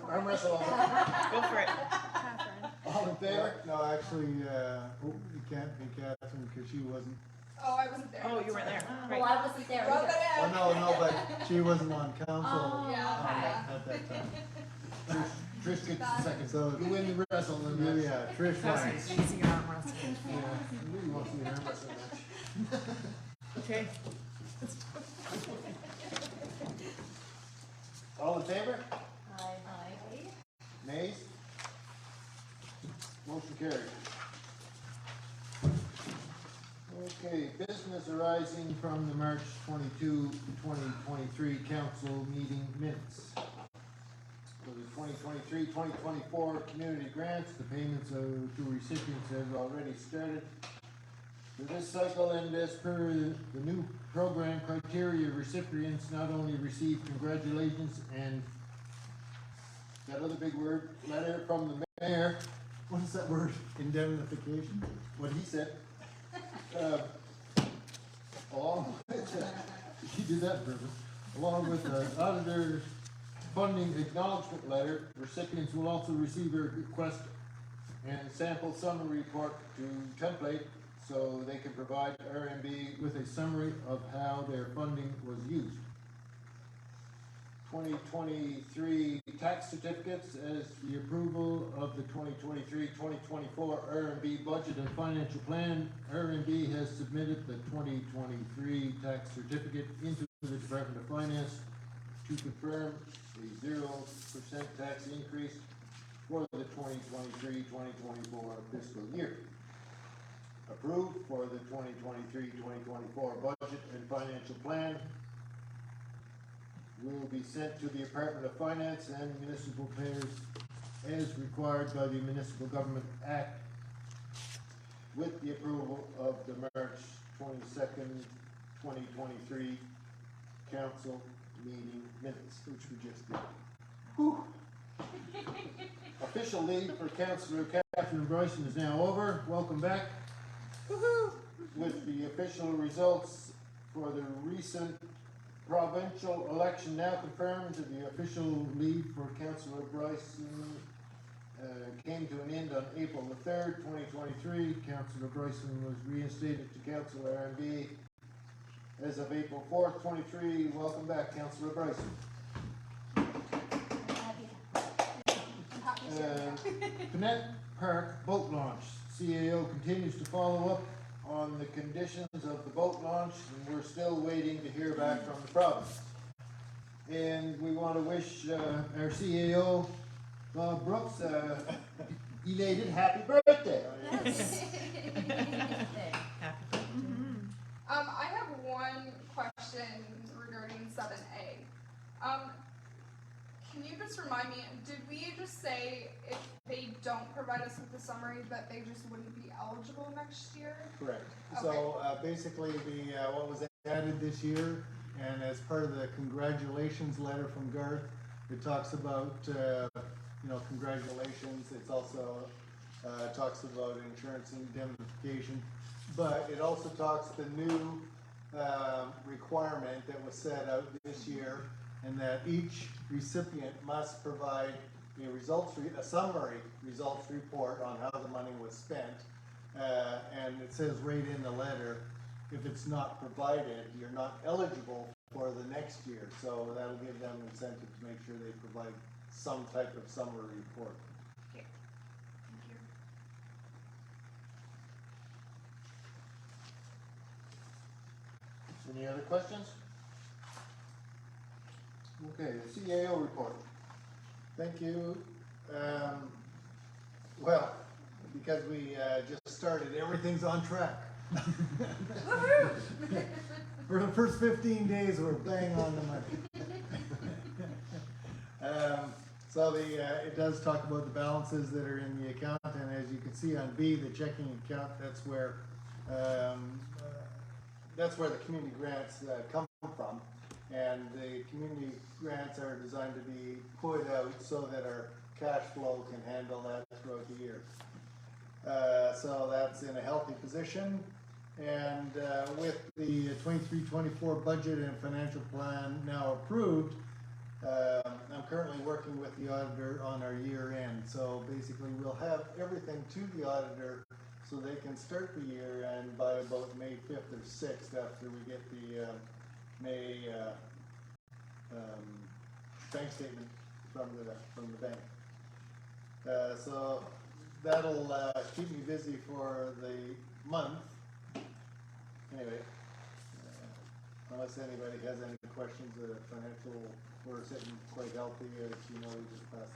Arm wrestle. Go for it. All in favor? No, actually, it can't be Catherine, cause she wasn't, Oh, I wasn't there. Oh, you weren't there. Well, Right. I wasn't there Rub it either. oh, in. no, but she wasn't on council Oh, Yeah. at that time. Trish gets the second. So, You win the wrestle and that's. yeah, Trish That's wins. an easy arm wrestle. Yeah, I really want to see an arm wrestling match. Okay. All in favor? Aye. Nays? Motion carried. Okay, business arising from the March 22, 2023 council meeting minutes. For the 2023-2024 community grants, the payments to recipients have already started. For this cycle and as per the new program criteria, recipients not only receive congratulations and that other big word, letter from the mayor, What is that word? Indemnification? what he said, along with, he did that purpose, along with the auditor's funding acknowledgement letter, recipients will also receive a request and sample summary report to template so they can provide RMB with a summary of how their funding was used. 2023 tax certificates as the approval of the 2023-2024 RMB budget and financial plan. RMB has submitted the 2023 tax certificate into the Department of Finance to confirm a 0% tax increase for the 2023-2024 fiscal year. Approved for the 2023-2024 budget and financial plan will be sent to the Department of Finance and Municipal Affairs as required by the Municipal Government Act with the approval of the March 22nd, 2023 council meeting minutes, which we just did. Whew. Official leave for Councillor Catherine Bryson is now over. Welcome back. With the official results for the recent provincial election now confirmed, the official leave for Councillor Bryson came to an end on April the 3rd, 2023. Councillor Bryson was reinstated to Council RMB as of April 4th, 23. Welcome back, Councillor Bryson. Connect Park boat launch. CAO continues to follow up on the conditions of the boat launch, and we're still waiting to hear back from the province. And we want to wish our CAO, Bob Brooks, elated happy birthday. I have one question regarding 7A. Can you just remind me, did we just say if they don't provide us with the summary that they just wouldn't be eligible next year? Correct. So, basically, what was added this year, and as part of the congratulations letter from Garth, it talks about, congratulations. It's also, talks about insurance indemnification, but it also talks the new, requirement that was set out this year, and that each recipient must provide a summary results report on how the money was spent. And it says right in the letter, if it's not provided, you're not eligible for the next year. So that'll give them incentive to make sure they provide some type of summary report. Okay. Thank you. Any other questions? Okay, the CAO report. Thank you. Well, because we just started, everything's on track. For the first 15 days, we're bang on the money. So it does talk about the balances that are in the account, and as you can see on B, the checking account, that's where the community grants come from. And the community grants are designed to be put out so that our cash flow can handle that throughout the year. So that's in a healthy position. And with the 23-24 budget and financial plan now approved, I'm currently working with the auditor on our year end. So basically we'll have everything to the auditor so they can start the year end by about May 5th or 6th after we get the May bank statement from the bank. So that'll keep me busy for the month. Anyway, unless anybody has any questions, financial, we're sitting quite healthy, as you know, we just passed.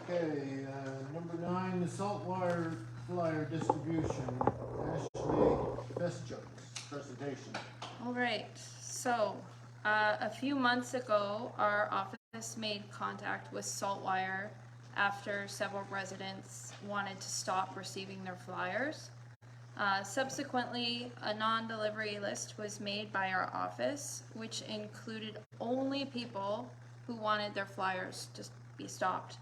Okay, number 9, the saltwater flyer distribution. Ashley Feschuk's presentation. All right, so a few months ago, our office made contact with Saltwire after several residents wanted to stop receiving their flyers. Subsequently, a non-delivery list was made by our office, which included only people who wanted their flyers to be stopped.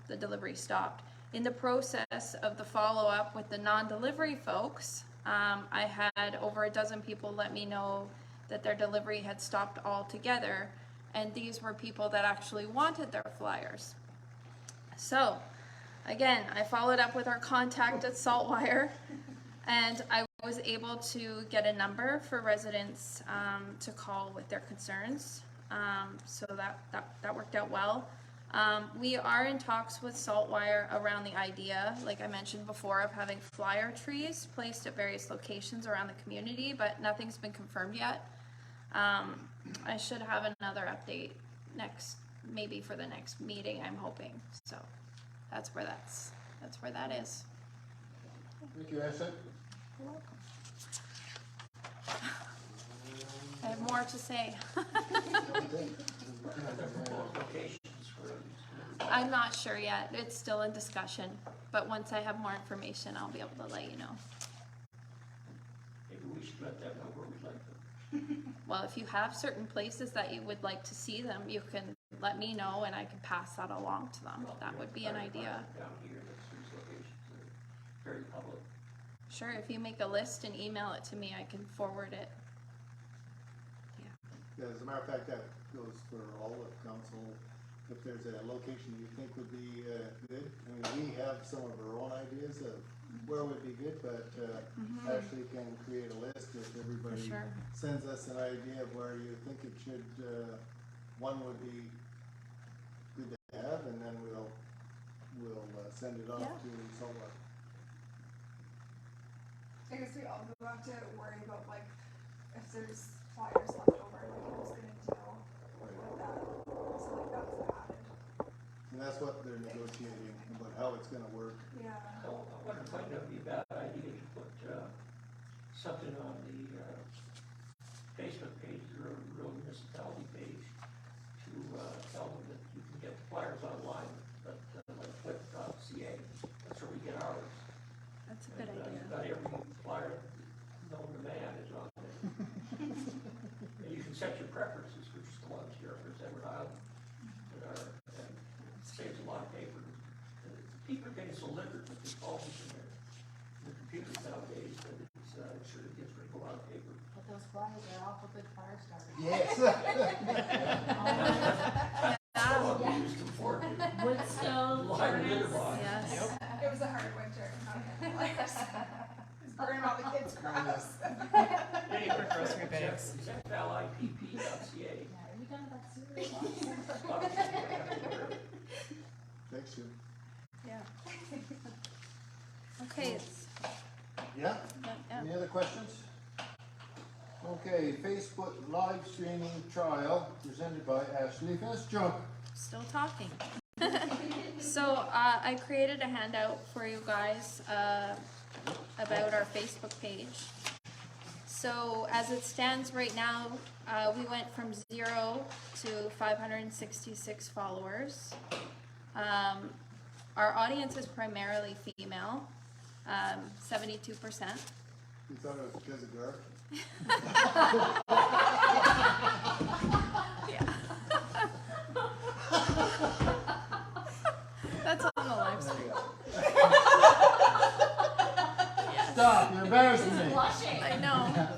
The delivery stopped. In the process of the follow-up with the non-delivery folks, I had over a dozen people let me know that their delivery had stopped altogether, and these were people that actually wanted their flyers. So, again, I followed up with our contact at Saltwire, and I was able to get a number for residents to call with their concerns. So that worked out well. We are in talks with Saltwire around the idea, like I mentioned before, of having flyer trees placed at various locations around the community, but nothing's been confirmed yet. I should have another update maybe for the next meeting, I'm hoping. So that's where that is. Thank you, Ashley. You're welcome. I have more to say. Locations for these. I'm not sure yet. It's still in discussion, but once I have more information, I'll be able to let you know. Maybe we should let them know where we'd like them. Well, if you have certain places that you would like to see them, you can let me know and I can pass that along to them. That would be an idea. Down here, that's these locations that are very public. Sure, if you make a list and email it to me, I can forward it. Yeah, as a matter of fact, that goes for all of council. If there's a location you think would be good, I mean, we have some of our own ideas of where would be good, but Ashley can create a list if everybody Sure. sends us an idea of where you think it should, one would be good to have, and then we'll send it off to Saltwater. I guess we also have to worry about like if there's flyers left over, like who's gonna deal with that. So like that's added. And that's what they're negotiating about how it's gonna work. Yeah. I wonder if it might not be a bad idea to put something on the Facebook page, or rural municipality page, to tell them that you can get flyers online, but like flip.ca, that's where we get ours. That's a good And, idea. you've got every flyer known to man is on there. And you can set your preferences for just the ones here for Edward Island that are, and it saves a lot of paper. People are getting so literate with these phones in their computers nowadays that it's, sure it gets rid of a lot of paper. But those flyers are awful good fire starters. Yes. Well, we used them for it. Wood stove, Lighter litter furnace. box. Yes. It was a hard winter. It's burning all the kids' crops. For grocery bags. ZFLIPP.ca. Yeah, are you done about cereal? Thanks, Jim. Yeah. Okay. Yeah? Yeah. Any other questions? Okay, Facebook live streaming trial presented by Ashley Feschuk. Still talking. So I created a handout for you guys about our Facebook page. So as it stands right now, we went from 0 to 566 followers. Our audience is primarily female, 72%. You thought it was because of Garth? Yeah. a live stream. Stop, you're embarrassing me. Blushing. I know.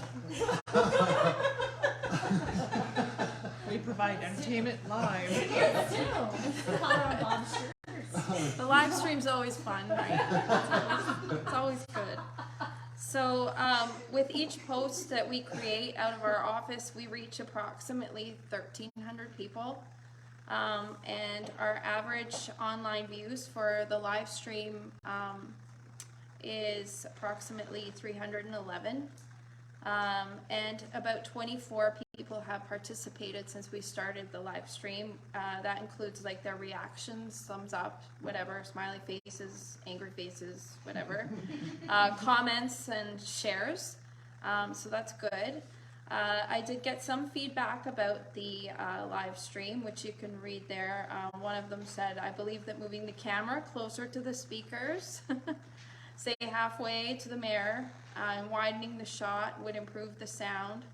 We provide entertainment live. Yes, too. Color on Bob's shirt. The live stream's always fun, right? It's always good. So, with each post that we create out of our office, we reach approximately 1,300 people. And our average online views for the live stream is approximately 311. And about 24 people have participated since we started the live stream. That includes like their reactions, thumbs up, whatever, smiley faces, angry faces, whatever, comments and shares. So that's good. I did get some feedback about the live stream, which you can read there. One of them said, I believe that moving the camera closer to the speakers, say halfway to the mayor, and widening the shot would improve the sound.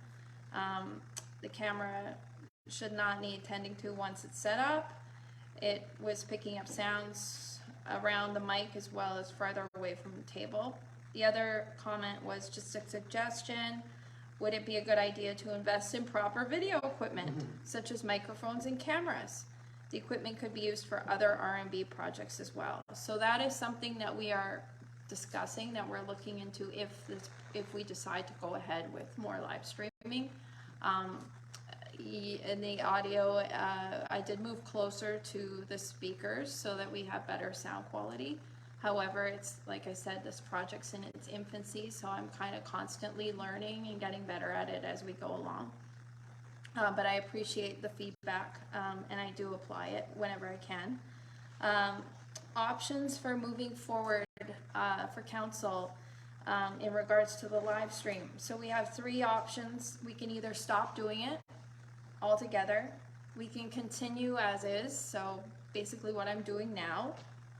The camera should not need tending to once it's set up. It was picking up sounds around the mic as well as farther away from the table. The other comment was just a suggestion. Would it be a good idea to invest in proper video equipment, such as microphones and cameras? The equipment could be used for other RMB projects as well. So that is something that we are discussing, that we're looking into if we decide to go ahead with more live streaming. In the audio, I did move closer to the speakers so that we have better sound quality. However, it's like I said, this project's in its infancy, so I'm kind of constantly learning and getting better at it as we go along. But I appreciate the feedback, and I do apply it whenever I can. Options for moving forward for council in regards to the live stream. So we have three options. We can either stop doing it altogether, we can continue as is, so basically what I'm doing now,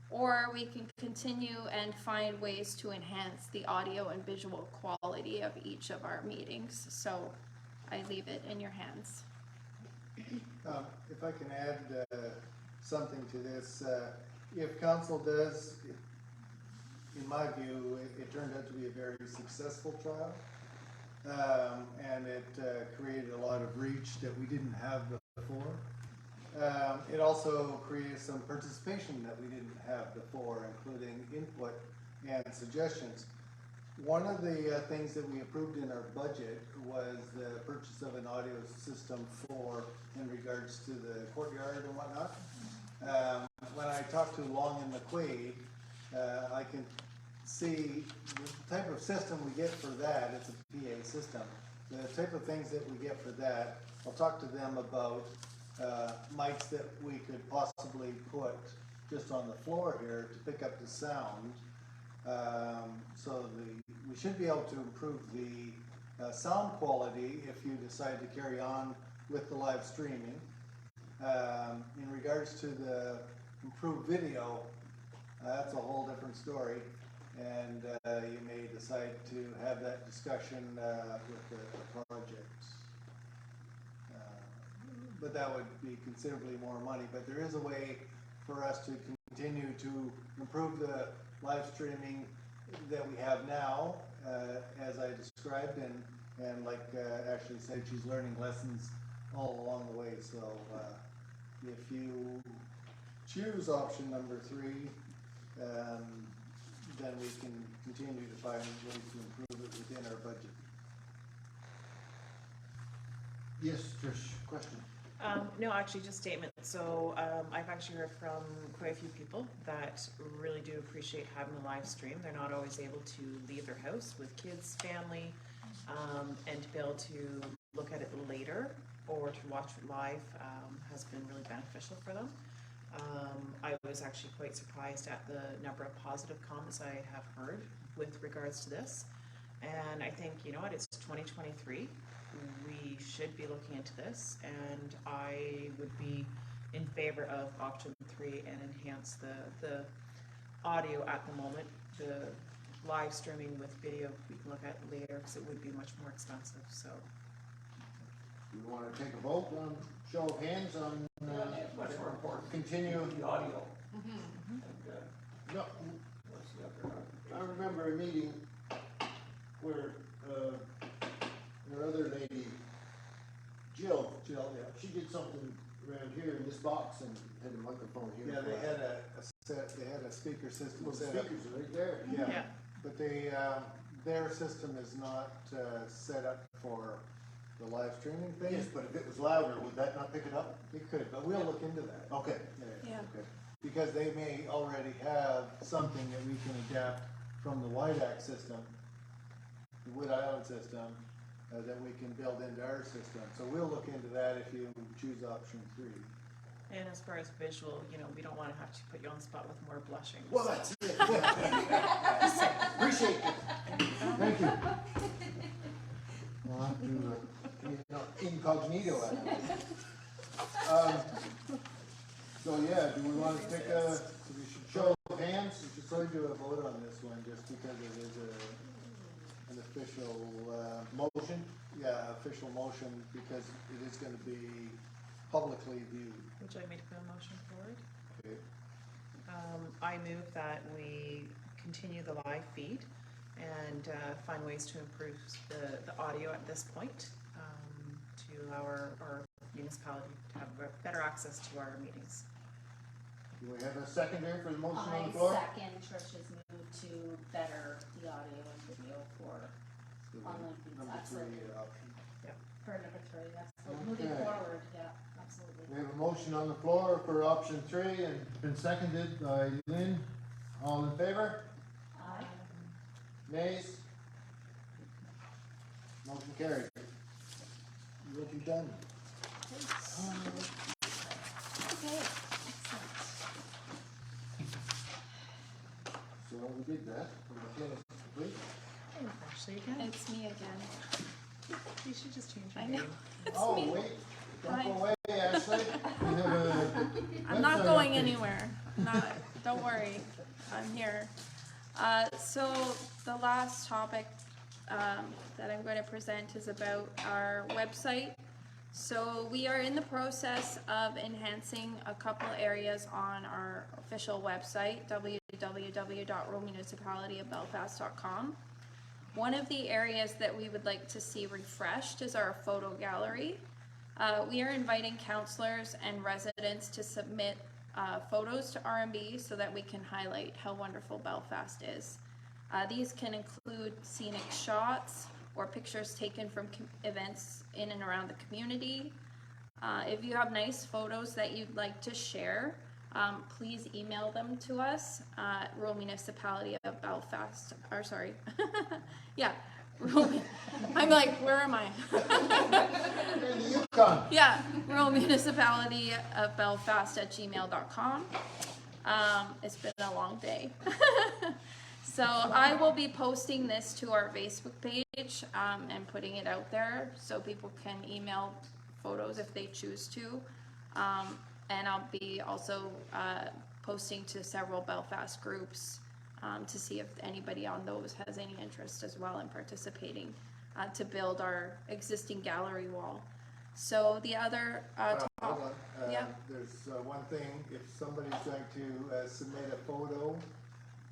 or we can continue and find ways to enhance the audio and visual quality of each of our meetings. So I leave it in your hands. If I can add something to this, if council does, in my view, it turned out to be a very successful trial. And it created a lot of reach that we didn't have before. It also created some participation that we didn't have before, including input and suggestions. One of the things that we approved in our budget was the purchase of an audio system in regards to the courtyard and whatnot. When I talked to Long and McQuaid, I can see the type of system we get for that. It's a PA system. The type of things that we get for that, I'll talk to them about mics that we could possibly put just on the floor here to pick up the sound. So we should be able to improve the sound quality if you decide to carry on with the live streaming. In regards to the improved video, that's a whole different story, and you may decide to have that discussion with the project. But that would be considerably more money, but there is a way for us to continue to improve the live streaming that we have now, as I described, and like Ashley said, she's learning lessons all along the way. So if you choose option number 3, then we can continue to find ways to improve it within our budget. Yes, Trish, question. No, actually just statement. So I've actually heard from quite a few people that really do appreciate having a live stream. They're not always able to leave their house with kids, family, and to be able to look at it later or to watch it live has been really beneficial for them. I was actually quite surprised at the number of positive comments I have heard with regards to this. And I think, you know what, it's 2023. We should be looking into this, and I would be in favor of option 3 and enhance the audio at the moment. The live streaming with video we can look at later because it would be much more expensive. So You want to take a vote on show of hands on Much more important. continue? The audio. And, No, what's the other? I remember a meeting where, your other lady, Jill, Jill, yeah. she did something around here in this box and had a microphone here. Yeah, they had they had a speaker system Well, the set up. speakers are right there. Yeah, but their system is not, set up for the live streaming thing. Yes, but if it was louder, would that not pick it up? It could, but we'll look into that. Okay. Yeah. Okay. Because they may already have something that we can adapt from the WIDAC system, the Wood Island system, that we can build into our system. So we'll look into that if you choose option 3. And as far as visual, we don't wanna have to put you on the spot with more blushing. Well, so- that's it. Appreciate it. Thank you. I'll have to, incognito at it. So yeah, do we want to take a show of hands? We should probably do a vote on this one, just because it is an official, Motion? official motion, because it is gonna be publicly viewed. Would you like me to put a motion forward? Okay. I move that we continue the live feed and find ways to improve the audio at this point to allow our municipality to have better access to our meetings. Do we have a seconder for the motion on I the floor? second Trish's move to better the audio and video for So online feeds, number 3 absolutely. option. For number 3, absolutely. Moving Okay. forward, yeah, absolutely. We have a motion on the floor for option 3 and it's been seconded by Lynn. All in favor? Aye. Nays? Motion carried. You'll be done. Okay, excellent. So we did that. The agenda is complete. Ashley again? It's me again. You should just change your I know. name. It's Oh, me. wait, don't Hi. go away, Ashley. We have a I'm not website going update. anywhere. Don't worry. I'm here. So the last topic that I'm going to present is about our website. So we are in the process of enhancing a couple areas on our official website, www.ruralmunicipalityofbelfast.com. One of the areas that we would like to see refreshed is our photo gallery. We are inviting councillors and residents to submit photos to RMB so that we can highlight how wonderful Belfast is. These can include scenic shots or pictures taken from events in and around the community. If you have nice photos that you'd like to share, please email them to us at Rural Municipality of Belfast, or sorry, yeah, I'm like, where am I? You're in the Yukon. Yeah, Rural Municipality of Belfast at gmail.com. It's been a long day. So I will be posting this to our Facebook page and putting it out there so people can email photos if they choose to. And I'll be also posting to several Belfast groups to see if anybody on those has any interest as well in participating to build our existing gallery wall. So the other Hold on. Yeah. There's one thing, if somebody's going to submit a photo,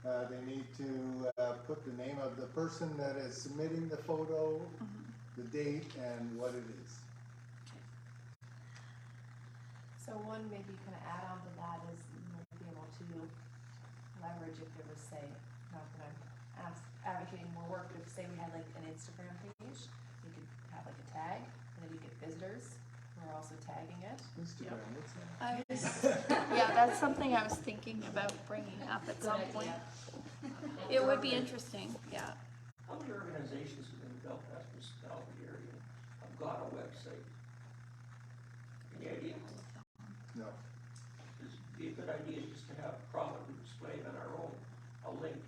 they need to put the name of the person that is submitting the photo, the date, and what it is. So one maybe kind of add on to that is you might be able to leverage if there was, say, not that I'm advocating more work, but if say we had like an Instagram page, you could have like a tag, and then you get visitors who are also tagging it. Instagram, it's yeah, that's something I was thinking about bringing up at some Good point. idea. It would be interesting, yeah. How many organizations within the Belfast municipality area have got a website? Any idea? no. It'd be a good idea just to have prominently displayed on our own, a link to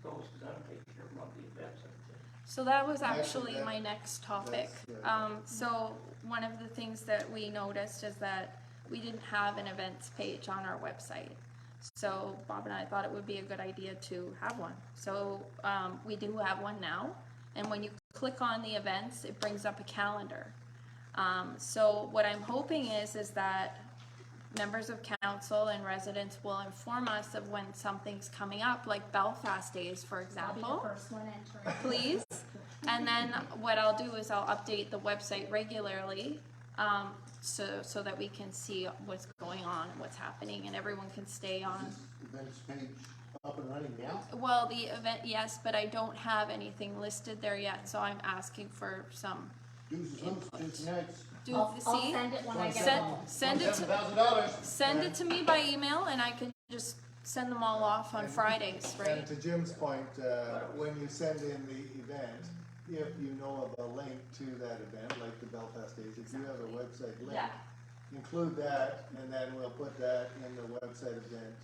those, because that'll take care of the events, I think. So that was Actually, actually my next topic. that's, So one of the things that we noticed is that we didn't have an events page on our website. So Bob and I thought it would be a good idea to have one. So we do have one now, and when you click on the events, it brings up a calendar. So what I'm hoping is that members of council and residents will inform us of when something's coming up, like Belfast Days, for example. First one entering. Please. And then what I'll do is I'll update the website regularly, so that we can see what's going on and what's happening, and everyone can stay on. Is this events page up and running now? Well, the event, yes, but I don't have anything listed there yet, so I'm asking for some. Dues is loose, Tuesday nights. I'll See? send it when I get Send, home. send it to, $7,000. send it to me by email, and I can just send them all off on Fridays, right? And to Jim's point, when you send in the event, if you know of a link to that event, like the Belfast Days, if you have a website link, Yeah. include that, and then we'll put that in the website event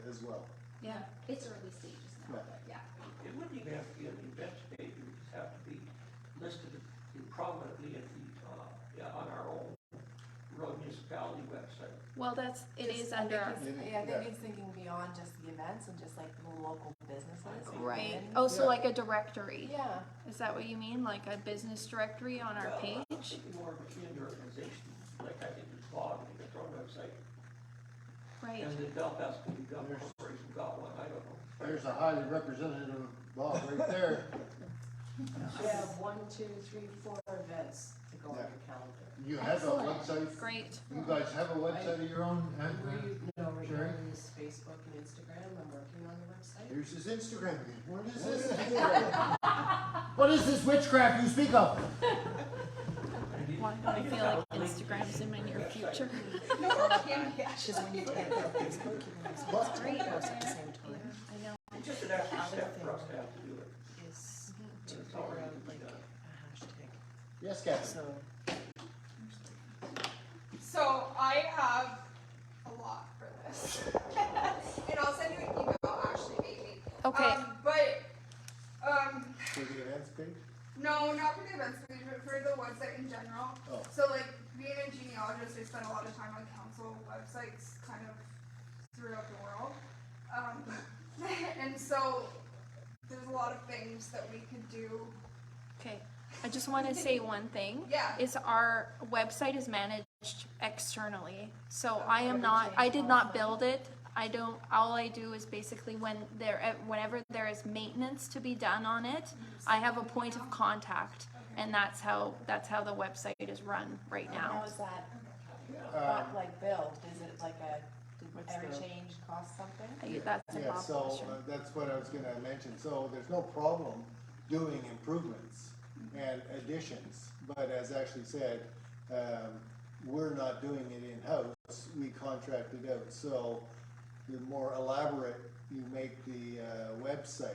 as well. Yeah. It's early stages now, Yeah. but yeah. It wouldn't even have to be an event page, it would just have to be listed prominently at the, on our own road municipality website. Well, it is under our, Yeah, I think he's thinking beyond just the events and just like the local businesses. right. And- Oh, so like a directory. Yeah. Is that what you mean? Like a business directory on our Well, I'm page? thinking more of a community organization, like I think it's Bob, and its own website. Right. And the Belfast Community Government Corporation got one, I don't know. There's a highly representative Bob right there. You have 1, 2, 3, 4 events to go on your calendar. You have a website, Great. you guys have a website of your own? We're Sherry? using this Facebook and Instagram. I'm working on the website. Here's his Instagram again. What is this? What is this witchcraft you speak of? Why do I feel like Instagram's in my near future? No, it can't be actually. Because when you can't go on Facebook, you can also Great. post at the same time. I know. It's just an extra step for us to have to do it. Is But to it's figure already out like done. a hashtag, Yes, Captain. so. So I have a lot for this. And I'll send you an email, actually, maybe. Okay. For the events page? No, not for the events page, but for the website in general. Oh. So like, being a genealogist, I spent a lot of time on council websites kind of throughout the world. And so there's a lot of things that we could do. Okay. I just want to say one thing. Yeah. Is our website is managed externally. So I did not build it. All I do is basically whenever there is maintenance to be done on it, I have a point of contact. And that's how the website is run right now. How is that, like, build? Is it like did every change cost something? That's a Yeah, Bob so question. that's what I was gonna mention. So there's no problem doing improvements and additions, but as Ashley said, we're not doing it in-house, we contract it out. So the more elaborate you make the website,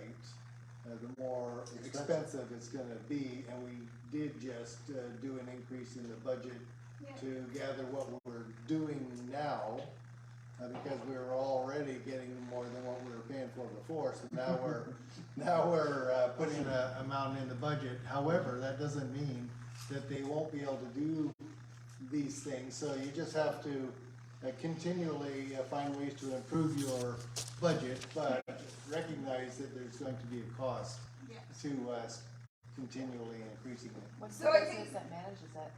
the more expensive it's gonna be. And we did just do an increase in the budget to gather what we're doing now, because we were already getting more than what we were paying for before. So now we're putting an amount in the budget. However, that doesn't mean that they won't be able to do these things. So you just have to continually find ways to improve your budget, but recognize that there's going to be a cost to continually increasing it. What's So the I business think- that manages that?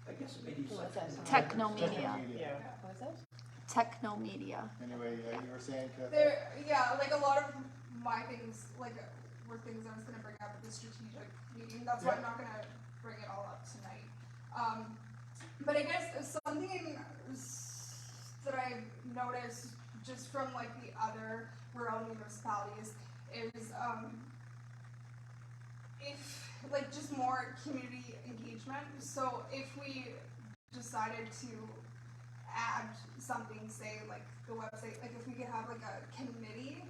I guess maybe Who is that? Technomedia. What is it? Technomedia. Anyway, you were saying, Kathy? Like a lot of my things, like, were things I was gonna bring up at the strategic meeting. That's why I'm not gonna bring it all up tonight. But I guess something that I've noticed just from like the other rural municipalities is, if, like, just more community engagement. So if we decided to add something, say like the website, like if we could have like a committee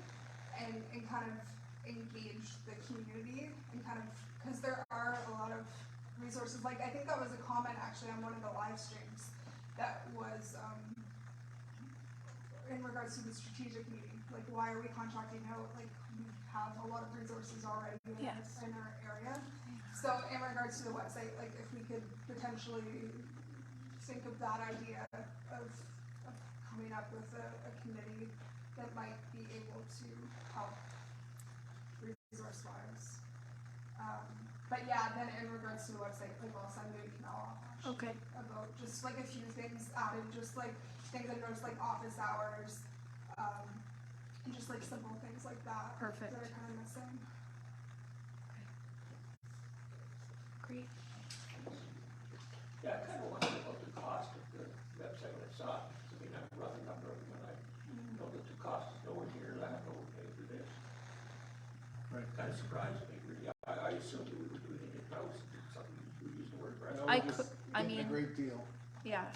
and kind of engage the community and kind of, because there are a lot of resources, like I think that was a comment actually on one of the live streams that was in regards to the strategic meeting, like why are we contracting out, like we have a lot of resources already in our area. So in regards to the website, like if we could potentially think of that idea of coming up with a committee that might be able to help resource wise. But yeah, then in regards to the website, like I'll send you an email Okay. about just like a few things added, just like things I've noticed, like office hours, and just like simple things like that. Perfect. That are kind of missing. Great. Yeah, I kind of wondered about the cost of the website when I saw it. I mean, I've run a number of them, and I know that the cost is nowhere near that, nowhere near for this. Right. Kind of surprised me, really. I assumed we were doing it in-house, something, we use the word No, restaurant. we're I just could- I getting a mean- great deal. Yeah.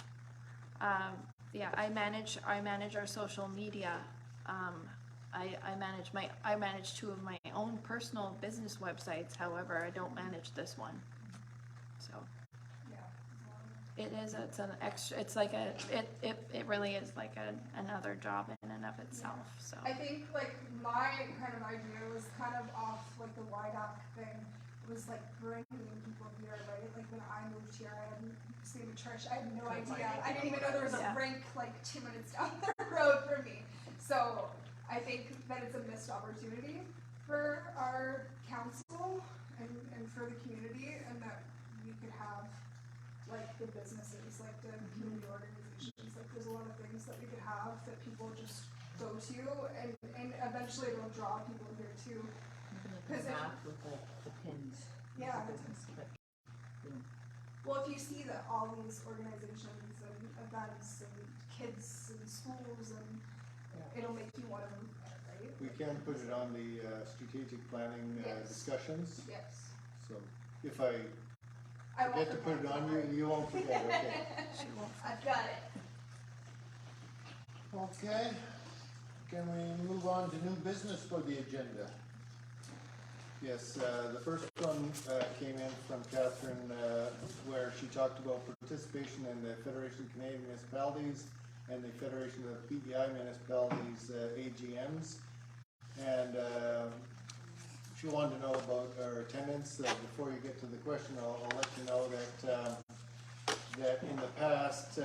Yeah, I manage our social media. I manage two of my own personal business websites, however, I don't manage this one. So, Yeah. it's an extra, it's like it really is like another job in and of itself, so. I think like my kind of idea was kind of off like the YDOC thing. It was like bringing people here, right? Like when I moved here, I hadn't seen Trish. I had no idea. I didn't even know there was a Yeah. rink like 2 minutes down the road from me. So I think that it's a missed opportunity for our council and for the community, and that we could have like the businesses, like the community organizations. Like there's a lot of things that we could have that people just go to, and eventually it'll draw people here too. Because with the pins. Yeah. Business, but, Well, if you see that all these organizations and events and kids and schools, and it'll make you want to move there, right? We can put it on the strategic planning Yes. discussions, Yes. so if I I won't forget to put it on forget. you, you won't forget, okay? She won't. I've got it. Okay, can we move on to new business for the agenda? Yes, the first one came in from Catherine, where she talked about participation in the Federation of Canadian Municipalities and the Federation of PEI Municipalities AGMs. And she wanted to know about our attendance. Before you get to the question, I'll let you know that in the past,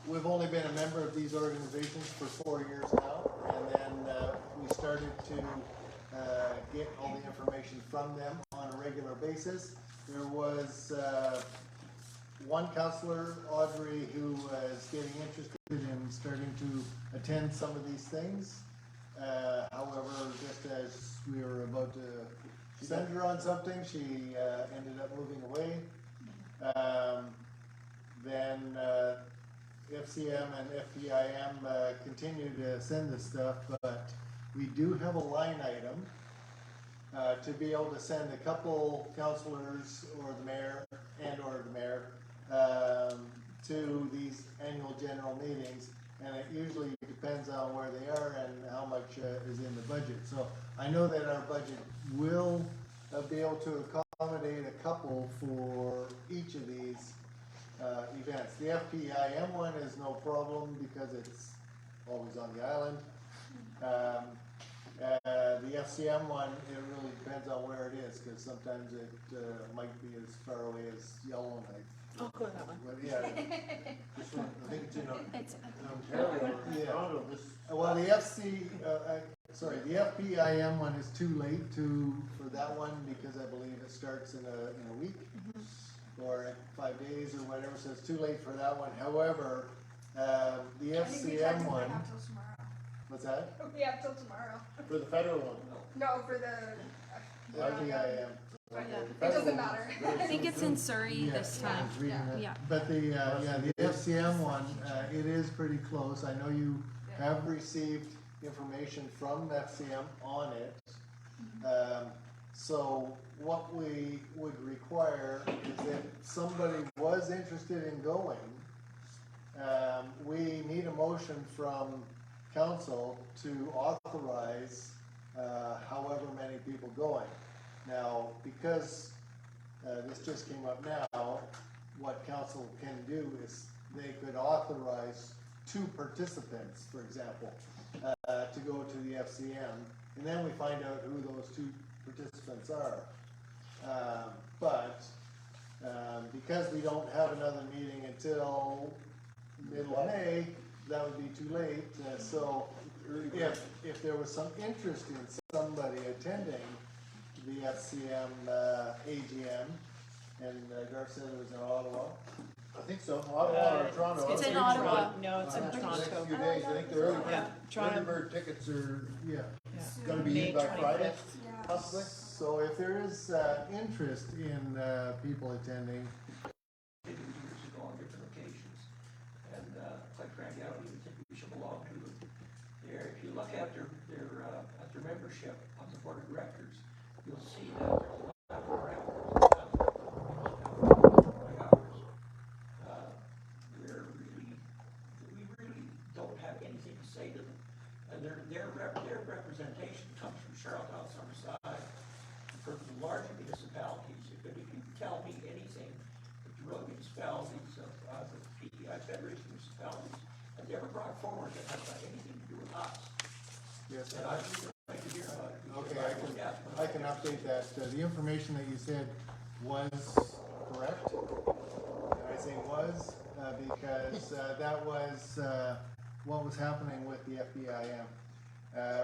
we've only been a member of these organizations for 4 years now, and then we started to get all the information from them on a regular basis. There was one counselor, Audrey, who is getting interested in starting to attend some of these things. However, just as we were about to send her on something, she ended up moving away. Then FCM and FPIM continue to send this stuff, but we do have a line item to be able to send a couple counselors or the mayor to these annual general meetings, and it usually depends on where they are and how much is in the budget. So I know that our budget will be able to accommodate a couple for each of these events. The FPIM one is no problem because it's always on the island. The FCM one, it really depends on where it is, because sometimes it might be as far away as Yellowknife. I'll go to that one. But yeah, This one, I think it's in It's, Ontario, or Yeah. Toronto, this. well, the the FPIM one is too late for that one, because I believe it starts in a week or 5 days or whatever, so it's too late for that one. However, the I think we FCM technically one, have till tomorrow. what's that? We have till tomorrow. For the federal one. No, for the. FPIM. It doesn't matter. I think it's in Surrey Yeah, this I time. was reading that. Yeah. But the FCM one, it is pretty close. I know you have received information from FCM on it. So what we would require is if somebody was interested in going, we need a motion from council to authorize however many people going. Now, because this just came up now, what council can do is they could authorize 2 participants, for example, to go to the FCM, and then we find out who those 2 participants are. But because we don't have another meeting until middle of May, that would be too late. So if there was some interest in somebody attending the FCM AGM, and Garth said it was in Ottawa, I think so, Ottawa or Toronto. It's I in think so. Ottawa. No, it's in The next Toronto. few days, I think the early Yeah, bird, Toronto. early bird tickets are Yeah. gonna be May in by Friday, 25th. Yeah. possibly. So if there is interest in people attending, They did years ago on different occasions. And, quite frankly, I don't even think we should belong to them. If you look at their membership of the board of directors, you'll see that there's a lot of parameters. We really don't have anything to say to them. And their representation comes from Charlottetown, Summerside, from the larger municipalities. If you tell me anything, that the rural municipalities of the PEI Federation municipalities have ever brought forward that has got anything to do with us. yes, And I'd really like to hear about it. okay, because I can update that. The information that you said was correct. And I say was because that was what was happening with the FBIM.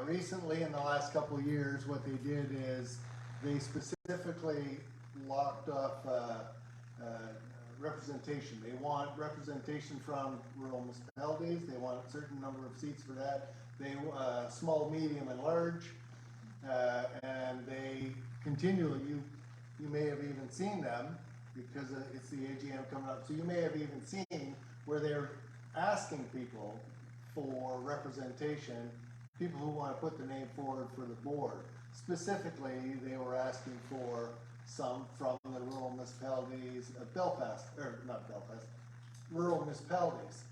Recently, in the last couple of years, what they did is they specifically locked off representation. They want representation from rural municipalities. They want a certain number of seats for that. They small, medium, and large, and they continually. You may have even seen them because it's the AGM coming up. So you may have even seen where they're asking people for representation, people who want to put their name forward for the board. Specifically, they were asking for some from the rural municipalities of Belfast, or not Belfast, rural municipalities.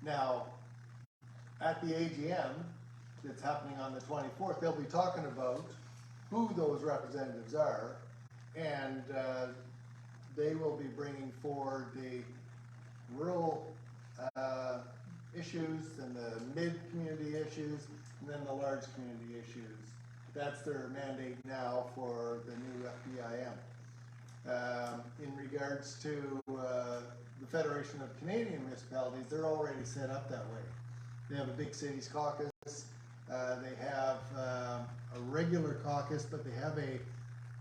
Now, at the AGM that's happening on the 24th, they'll be talking about who those representatives are, and they will be bringing forward the rural issues and the mid-community issues, and then the large community issues. That's their mandate now for the new FBIM. In regards to the Federation of Canadian Municipalities, they're already set up that way. They have a big cities caucus, they have a regular caucus, but they have a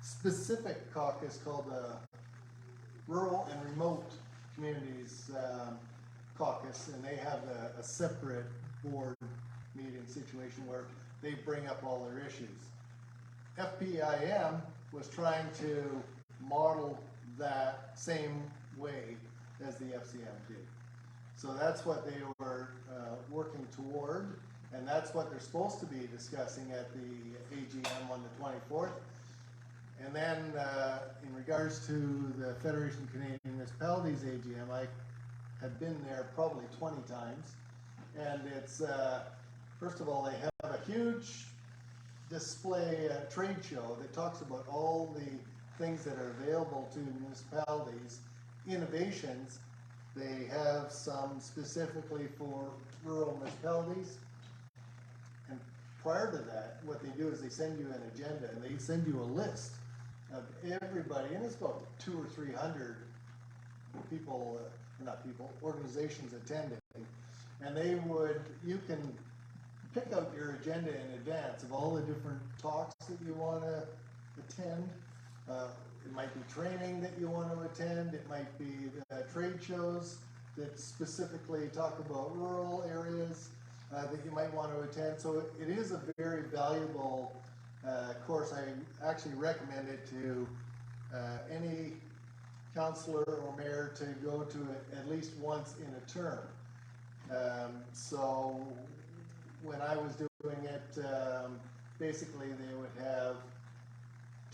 specific caucus called the Rural and Remote Communities Caucus, and they have a separate board meeting situation where they bring up all their issues. FPIM was trying to model that same way as the FCM did. So that's what they were working toward, and that's what they're supposed to be discussing at the AGM on the 24th. And then in regards to the Federation of Canadian Municipalities AGM, I have been there probably 20 times, and it's first of all, they have a huge display trade show that talks about all the things that are available to municipalities, innovations. They have some specifically for rural municipalities, and prior to that, what they do is they send you an agenda, and they send you a list of everybody, and it's about 200 or 300 people, not people, organizations attending, and you can pick out your agenda in advance of all the different talks that you want to attend. It might be training that you want to attend. It might be trade shows that specifically talk about rural areas that you might want to attend. So it is a very valuable course. I actually recommend it to any councillor or mayor to go to it at least once in a term. So when I was doing it, basically they would have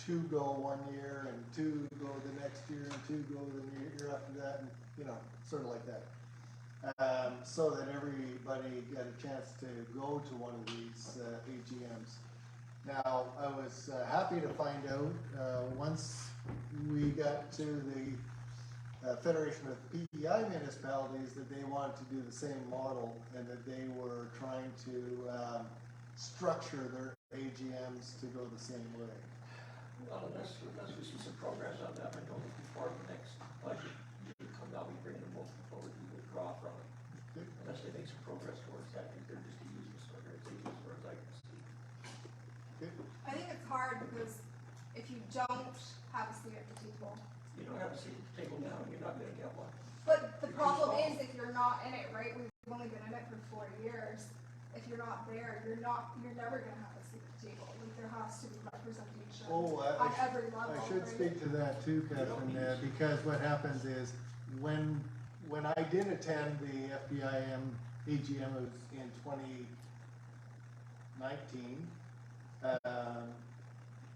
2 go one year and 2 go the next year and 2 go the year after that, and sort of like that. So that everybody got a chance to go to one of these AGMs. Now, I was happy to find out once we got to the Federation of PEI municipalities that they wanted to do the same model, and that they were trying to structure their AGMs to go the same way. Well, unless we see some progress on that, I know before the next budget come out, we bring them both forward, we withdraw from it. Good. Unless they make some progress towards that, they're just a useless organization as far as I can see. Good. I think it's hard because if you don't have a seat at the table, You don't have a seat at the table now, you're not gonna get one. But the problem is, if you're not in it, right, we've only been in it for 4 years, if you're not there, you're never gonna have a seat at the table, like, there has to be representation Oh, on every level, I should right? speak to that too, Catherine, because what happens is, when I did attend the FPIM AGM, it was in 2019,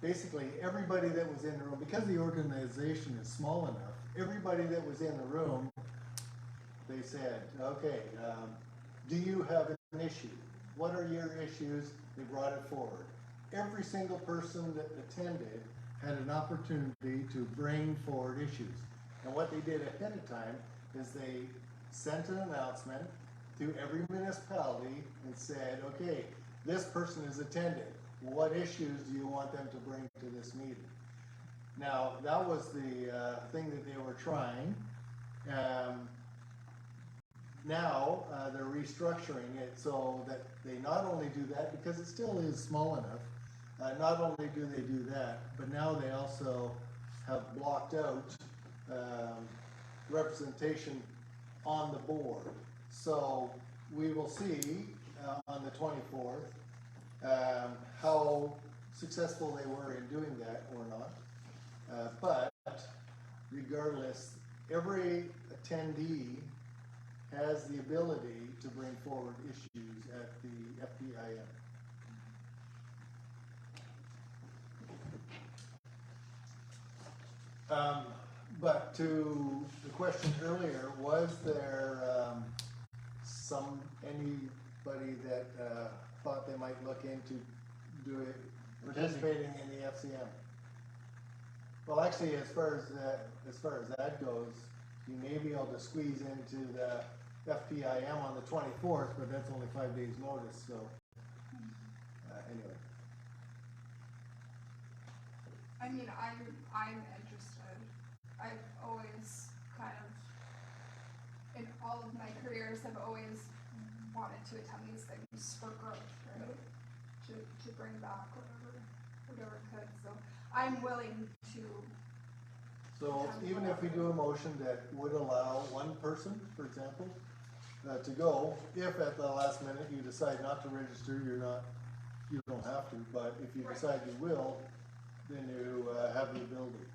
basically, everybody that was in the room, because the organization is small enough, everybody that was in the room, they said, okay, do you have an issue? What are your issues? They brought it forward. Every single person that attended had an opportunity to bring forward issues. And what they did ahead of time is they sent an announcement to every municipality and said, okay, this person is attended. What issues do you want them to bring to this meeting? Now, that was the thing that they were trying. Now, they're restructuring it so that they not only do that, because it still is small enough, not only do they do that, but now they also have blocked out representation on the board. So we will see on the 24th how successful they were in doing that or not. But regardless, every attendee has the ability to bring forward issues at the FPIM. But to the question earlier, was there anybody that thought they might look into participating in the FCM? Well, actually, as far as that goes, you may be able to squeeze into the FPIM on the 24th, but that's only 5 days notice, so anyway. I mean, I'm interested. I've always kind of, in all of my careers, I've always wanted to attend these things for growth, right? To bring back whatever could. So I'm willing to. So even if we do a motion that would allow one person, for example, to go, if at the last minute you decide not to register, you don't have to, but if you decide you will, then you have the ability.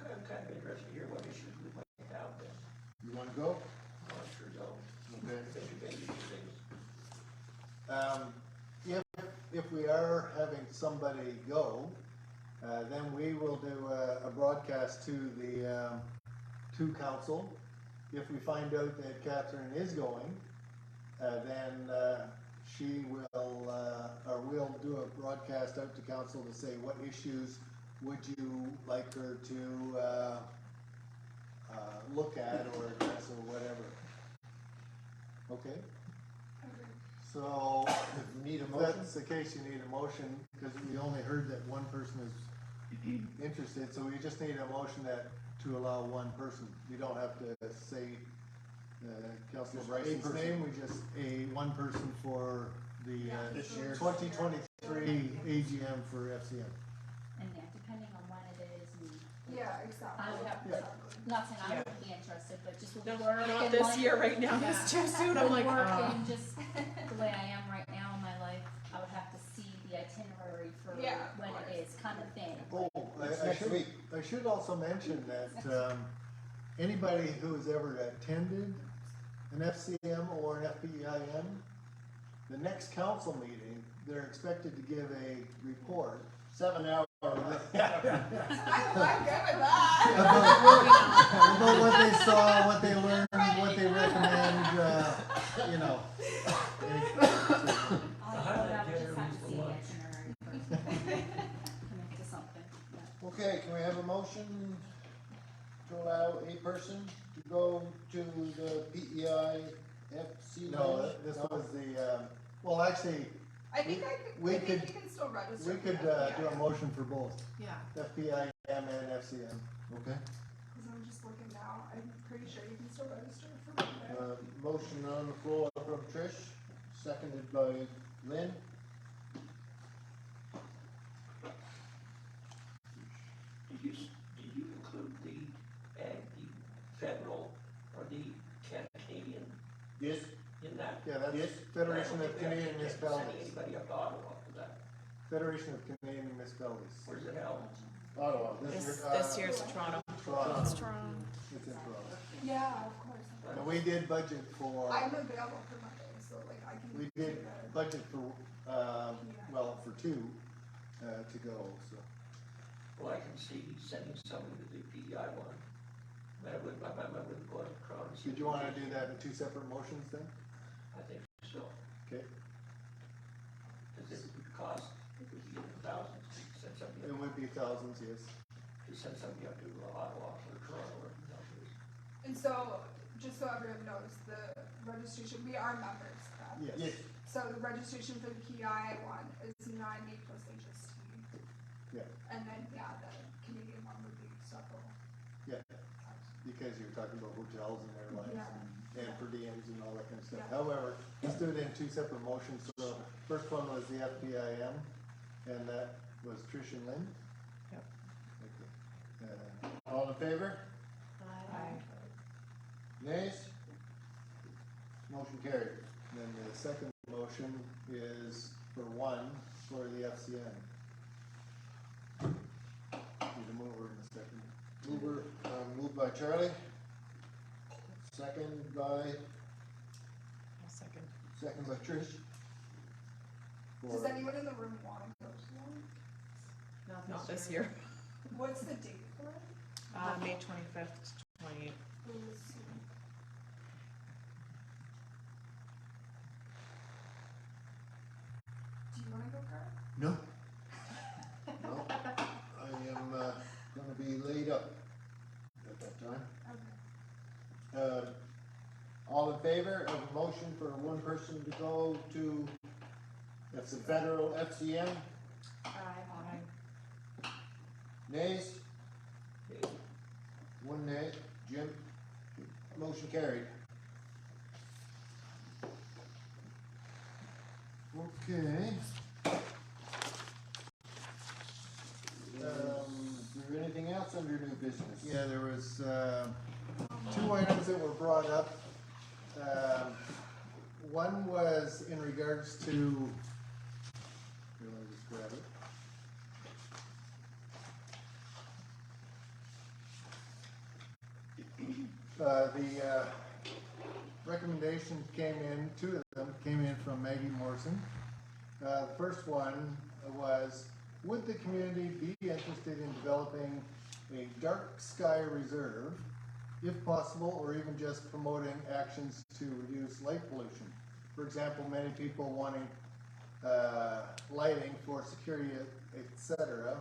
I'm kind of interested to hear what issues we might have then. You wanna go? Oh, I sure don't. Okay. I think you're gonna do things. If we are having somebody go, then we will do a broadcast to the to council. If we find out that Catherine is going, then she will, or we'll do a broadcast out to council to say what issues would you like her to look at or address or whatever. Okay? So, if that's the case, you need a motion, because we only heard that one person is interested, so we just need a motion to allow one person. We don't have to say Councilor Bryson's name, we just one person for the This year. 2023 AGM for FCM. And yeah, depending on when it is, and Yeah, exactly. I would have, not saying I wouldn't be interested, but just with No, work not and this life- year right now, Yeah. it's too soon, I'm With like, work ah. and just the way I am right now in my life, I would have to see the itinerary for Yeah, of when course. it is, kind of thing. Oh, It's I next should, week. I should also mention that anybody who has ever attended an FCM or an FPIM, the next council meeting, they're expected to give a report 7 hours. I'm good with that. about what they saw, what they learned, what they recommend, you know. I would have to just have to see the itinerary first. Commit to something, yeah. Okay, can we have a motion to allow a person to go to the PEI FC? No, this was the, well, actually, I think we I think could- you can still register. we could do a motion for both, Yeah. FPIM and FCM. Okay. Because I'm just looking now, I'm pretty sure you can still register for Monday. Motion on the floor from Trish, seconded by Lynn. Did you include the federal or the that's Yes. Federation of Canadian Send Municipalities. anybody up to Ottawa for that. Federation of Canadian Municipalities. Where's it held? Ottawa, This year's Toronto. Toronto. It's Toronto. It's in Toronto. Yeah, of course. And we did budget for, I'm available for Monday, so like I can. we do did that. budget for, well, for two, to go, so. Well, I can see sending somebody to the PEI one. I would go to Crown. Did you wanna do that in two separate motions then? I think so, Okay, because it would cost, it would be thousands to send somebody, it would be thousands, yes. to send somebody up to Ottawa or Toronto or something. And so, just so everyone knows, the registration, we are members, correct? Yes. Yes. So the registration for the PI one is 90 plus HST. Yeah, And then, yeah, the Canadian one would be several. yeah, because you're talking about hotels and airlines Yeah. and per diems and all that kind of stuff. Yeah. However, let's do it in two separate motions. So first one was the FPIM, and that was Trish and Lynn. Yep. Okay. All in favor? Aye. Nays? Motion carried. Then the second motion is for one, for the FCN. Need a mover in a second. Moved by Charlie. Second by, I'll second. second by Trish. Does For, anyone in the room want to go to one? Not this year. What's the date for it? May 25th to 28th. Let's see. Do you wanna go, Kurt? no. No, I am, gonna be laid up at that time. Okay. All in favor of a motion for one person to go to, that's the federal FCM? Aye. Nays? One nay. Jim? Motion carried. Okay. Is there anything else under new business? Yeah, there was, two items that were brought up. One was in regards to, here, let me just grab it. The recommendations came in, two of them came in from Maggie Morrison. The first one was, would the community be interested in developing a dark sky reserve, if possible, or even just promoting actions to reduce light pollution? For example, many people wanting lighting for security, etc.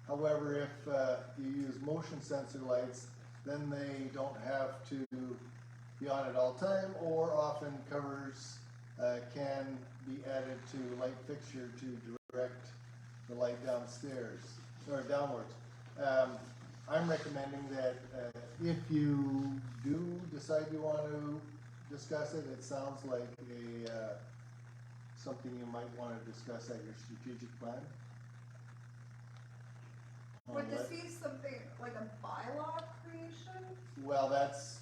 However, if you use motion sensor lights, then they don't have to be on at all time, or often covers can be added to light fixture to direct the light downstairs, or downwards. I'm recommending that if you do decide you want to discuss it, it sounds like a something you might want to discuss at your strategic plan. Would this be something like a bylaw creation? Well, that's,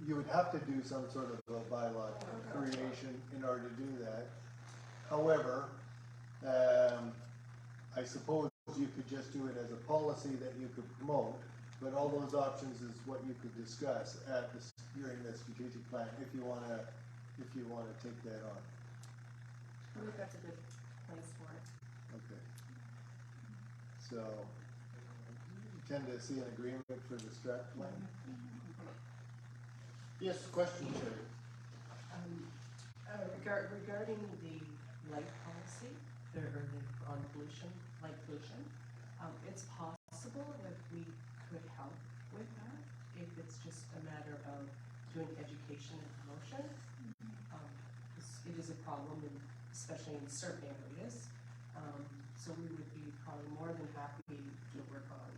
you would have to do some sort of a bylaw creation in order to do that. However, I suppose you could just do it as a policy that you could promote, but all those options is what you could discuss at this, during the strategic plan, if you wanna take that on. I think that's a good place for it. Okay. So, you tend to see an agreement for the strat plan? Yes, question, Sherry. Regarding the light policy, or the, on pollution, light pollution, it's possible that we could help with that, if it's just a matter of doing education and promotion. It is a problem, especially in certain areas, so we would be probably more than happy to work on,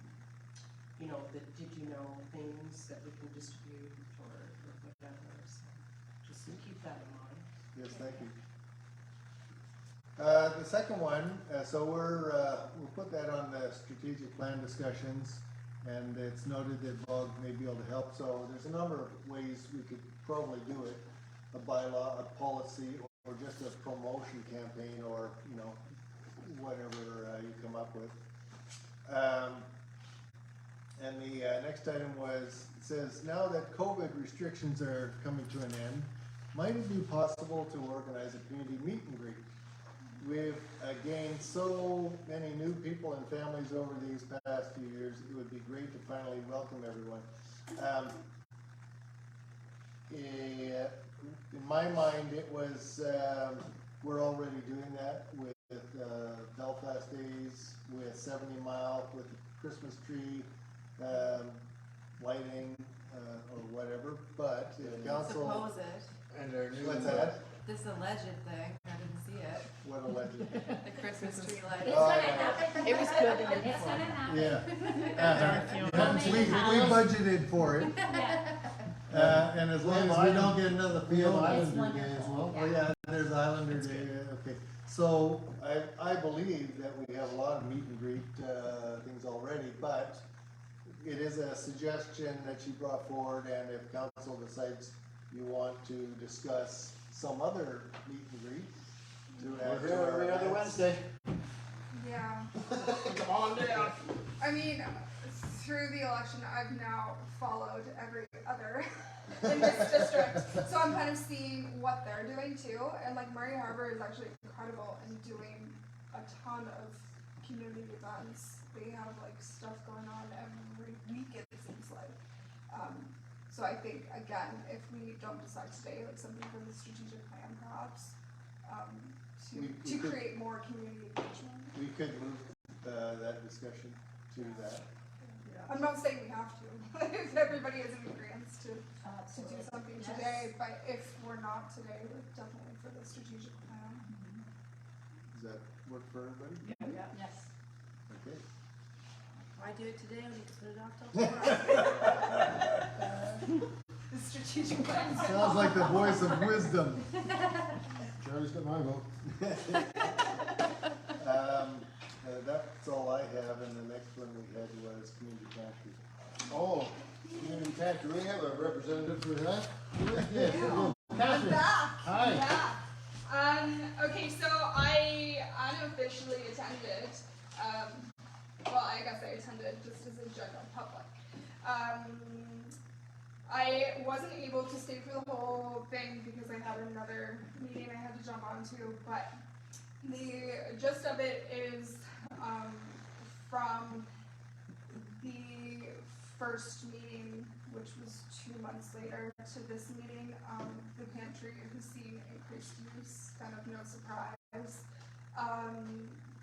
you know, the did you know things that we can distribute or whatever, so just keep that in mind. Yes, thank you. The second one, so we'll put that on the strategic plan discussions, and it's noted that Bob may be able to help, so there's a number of ways we could probably do it. a bylaw, a policy, or just a promotion campaign, or, you know, whatever you come up with. And the next item was, it says, now that COVID restrictions are coming to an end, might it be possible to organize a community meet and greet? We've gained so many new people and families over these past few years, it would be great to finally welcome everyone. In my mind, it was, we're already doing that with Belfast Days, with 70 Mile, with the Christmas tree, lighting, or whatever, but if council. Suppose it, And their new. What's that? this alleged thing, I didn't see it, What alleged? the Christmas tree It's lighting. Oh, gonna yeah. happen. It was good the year It's before. gonna happen. Yeah. We budgeted for it, Yeah. and as long as we don't get another field. It's Islander Day as wonderful. well. Oh, yeah, there's Islander Day, okay. So I believe that we have a lot of meet and greet, things already, but it is a suggestion that you brought forward, and if council decides you want to discuss some other meet and greet to add We're to here our every other events. Wednesday. Yeah. Come on down. I mean, through the election, I've now followed every other in this district. So I'm kind of seeing what they're doing too. And like Murray Harbor is actually incredible in doing a ton of community events. They have like stuff going on every week, it seems like. So I think, again, if we don't decide today, like something for the strategic plan perhaps, We to could- create more community engagement. We could move that discussion to that. I'm not saying we have to, if everybody is in agreement to do something today, but if we're not today, we're definitely for the strategic plan. Does that work for everybody? Yes. Okay. Why do it today, we need to put it off till tomorrow. The strategic plan. Sounds like the voice of wisdom. Charlie's got my vote. That's all I have, and the next one we had was community pantry. Oh, community pantry, we have a representative for that? Yes, I'm Catherine. back. Hi. Yeah. Okay, so I unofficially attended, well, I guess I attended just as a general public. I wasn't able to stay for the whole thing because I had another meeting I had to jump onto, but the gist of it is from the first meeting, which was 2 months later, to this meeting, the pantry has seen increased use, kind of no surprise.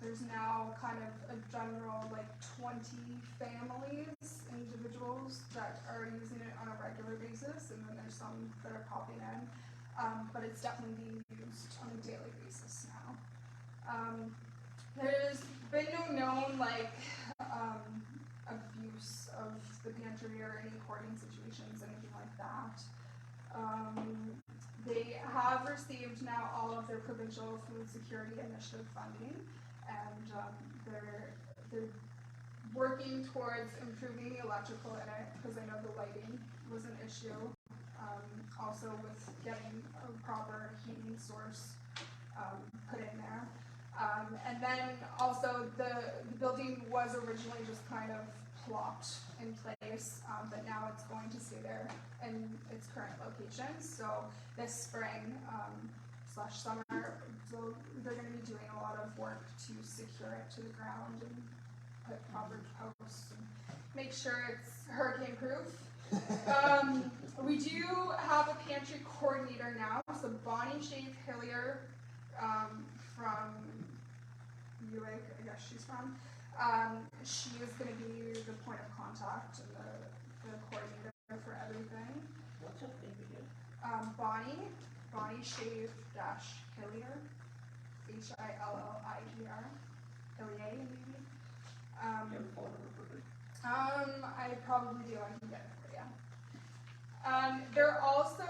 There's now kind of a general like 20 families, individuals that are using it on a regular basis, and then there's some that are popping in, but it's definitely being used on a daily basis now. There's been no known like abuse of the pantry or any hoarding situations, anything like that. They have received now all of their provincial food security initiative funding, and they're working towards improving the electrical in it, because I know the lighting was an issue. Also with getting a proper heating source put in there. And then also the building was originally just kind of plopped in place, but now it's going to stay there in its current location. So this spring slash summer, so they're going to be doing a lot of work to secure it to the ground and put proper posts and make sure it's hurricane proof. We do have a pantry coordinator now, so Bonnie Shave Hillier from Uig, I guess she's from. She is going to be the point of contact and the coordinator for everything. What's her name again? Bonnie Shave Hillier, Hillier, Hillier maybe. You have a phone number for me? I probably do. I can get it for you. They're also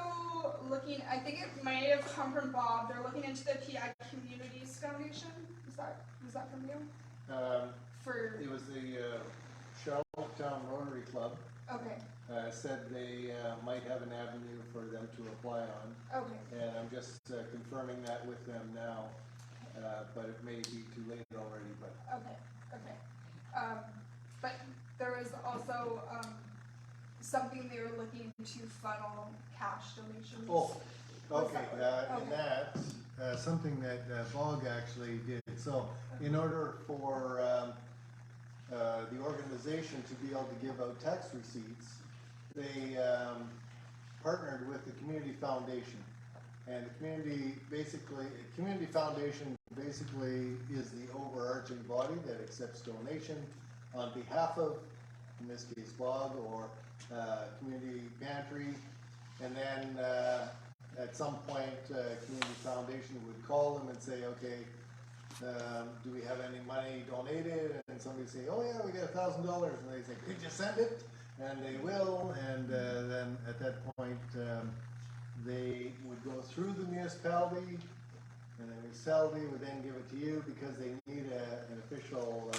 looking. I think it may have come from Bob. They're looking into the PI Communities Foundation. Was that from you? It was the Charlottetown Rotary Club. Okay, said they might have an avenue for them to apply on. okay, And I'm just confirming that with them now, but it may be too late already, but. okay, okay. But there was also, something they were looking to funnel cash donations. Oh, Was okay, that what- and that, something that Bog actually did. So in order for the organization to be able to give out tax receipts, they partnered with the Community Foundation. And the Community Foundation basically is the overarching body that accepts donation on behalf of, in this case, Bog or Community Pantry. And then at some point, Community Foundation would call them and say, okay, do we have any money donated? And somebody say, oh yeah, we got $1,000. And they say, could you send it? And they will. And then at that point, they would go through the municipality, and the municipality would then give it to you because they need an official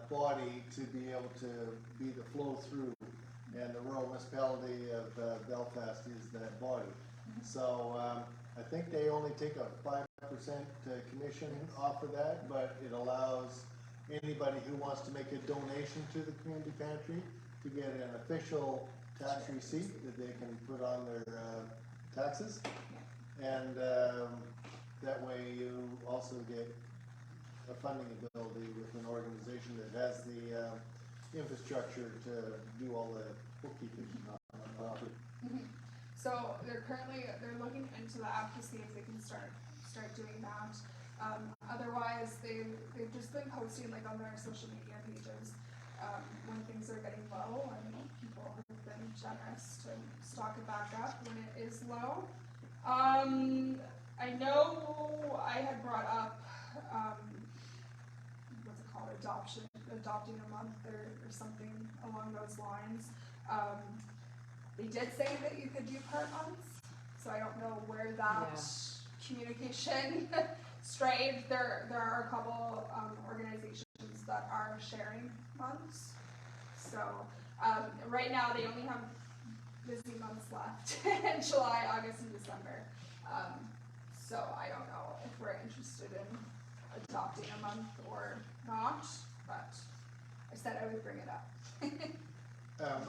body to be able to be the flow through. And the rural municipality of Belfast is that body. So I think they only take a 5% commission off of that, but it allows anybody who wants to make a donation to the Community Pantry to get an official tax receipt that they can put on their taxes. And that way you also get a funding ability with an organization that has the infrastructure to do all the bookkeeping. So they're looking into that to see if they can start doing that. Otherwise, they've just been posting like on their social media pages when things are getting low, and people have been generous to stock it back up when it is low. I know I had brought up what's it called, adopting a month or something along those lines. They did say that you could do part months, so I don't know where that communication strayed. There are a couple organizations that are sharing months. So right now they only have busy months left in July, August, and December. So I don't know if we're interested in adopting a month or not, but I said I would bring it up.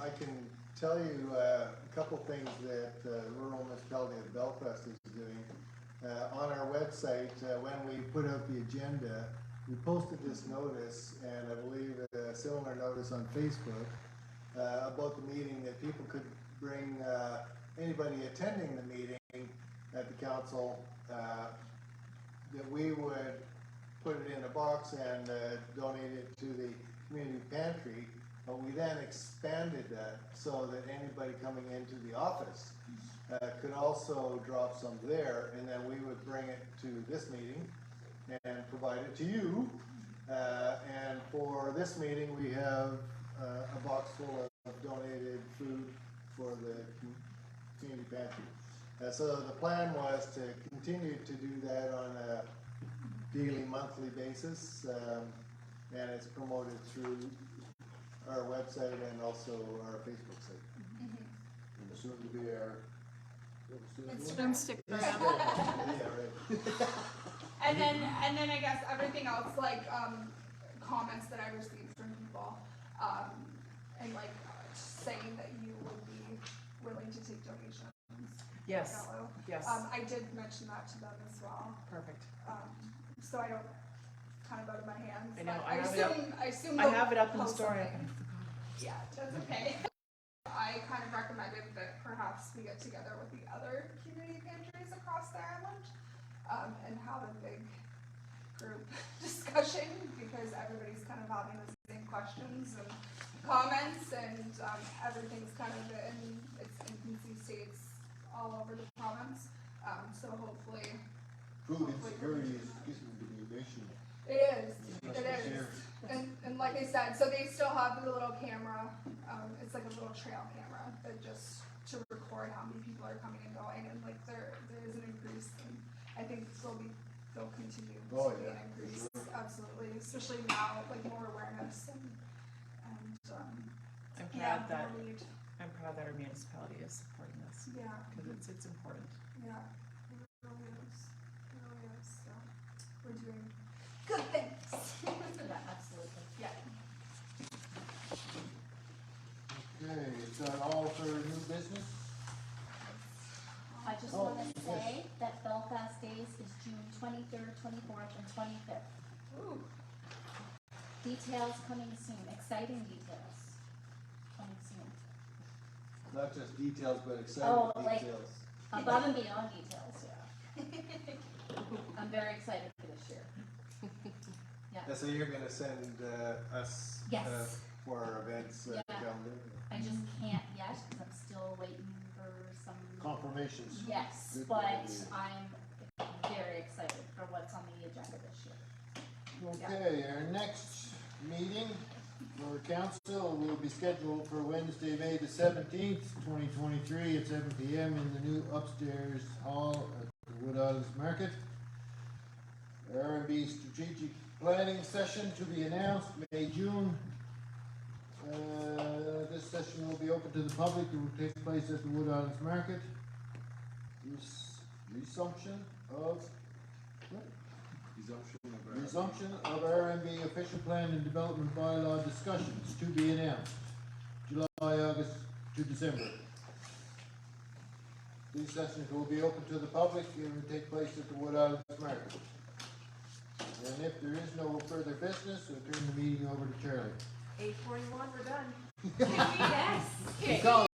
I can tell you a couple things that the rural municipality of Belfast is doing. On our website, when we put out the agenda, we posted this notice, and I believe a similar notice on Facebook about the meeting, that people could bring anybody attending the meeting at the council, that we would put it in a box and donate it to the community pantry. But we then expanded that so that anybody coming into the office could also drop some there, and then we would bring it to this meeting and provide it to you. And for this meeting, we have a box full of donated food for the community pantry. So the plan was to continue to do that on a daily, monthly basis, and it's promoted through our website and also our Facebook site. And soon to be our Instagram. Yeah, right. And then I guess everything else, like comments that I received from people, and like saying that you would be willing to take donations. Yes. Fellow. Yes. I did mention that to them as well. Perfect. So I don't kind of out of my hands. I know, but I have it up. I assume I have it up in the post story. something. Yeah, that's okay. I kind of recommended that perhaps we get together with the other community pantries across the island, and have a big group discussion, because everybody's kind of having the same questions and comments, and everything's kind of in its infancy states all over the province. So hopefully, food insecurity is getting to be an issue. it is. And like I said, so they still have the little camera. It's like a little trail camera that just to record how many people are coming and going, and like there is an increase, and I think they'll continue to be an increase. Absolutely, especially now, like more awareness and I'm yeah, proud that, valued. I'm proud that our municipality is supporting this, Yeah, because it's important. yeah, it really is, so, we're doing good things. Yeah, absolutely. Yeah. Okay, is that all for new business? I just Oh, wanna yes. say that Belfast Days is June 23rd, 24th, and 25th. Ooh. Details coming soon, exciting details coming soon. Not just details, but Oh, exciting like- details. Above and beyond details, yeah. I'm very excited for this year. Yeah, so you're gonna send us Yes. for our events Yeah. calendar? I just can't yet, because I'm still waiting for some, Confirmations. yes, Good but idea. I'm very excited for what's on the agenda this year. Okay, our next meeting for council will be scheduled for Wednesday, May the 17th, 2023 at 7 PM in the new upstairs hall at the Wood Islands Market. RMB strategic planning session to be announced May, June. This session will be open to the public. It will take place at the Wood Islands Market. Resumption of Resumption of RMB official plan and development bylaw discussions to be announced, July, August to December. These sessions will be open to the public and will take place at the Wood Islands Market. And if there is no further business, I'll turn the meeting over to Charlie. 8:41, we're done. Yes. You call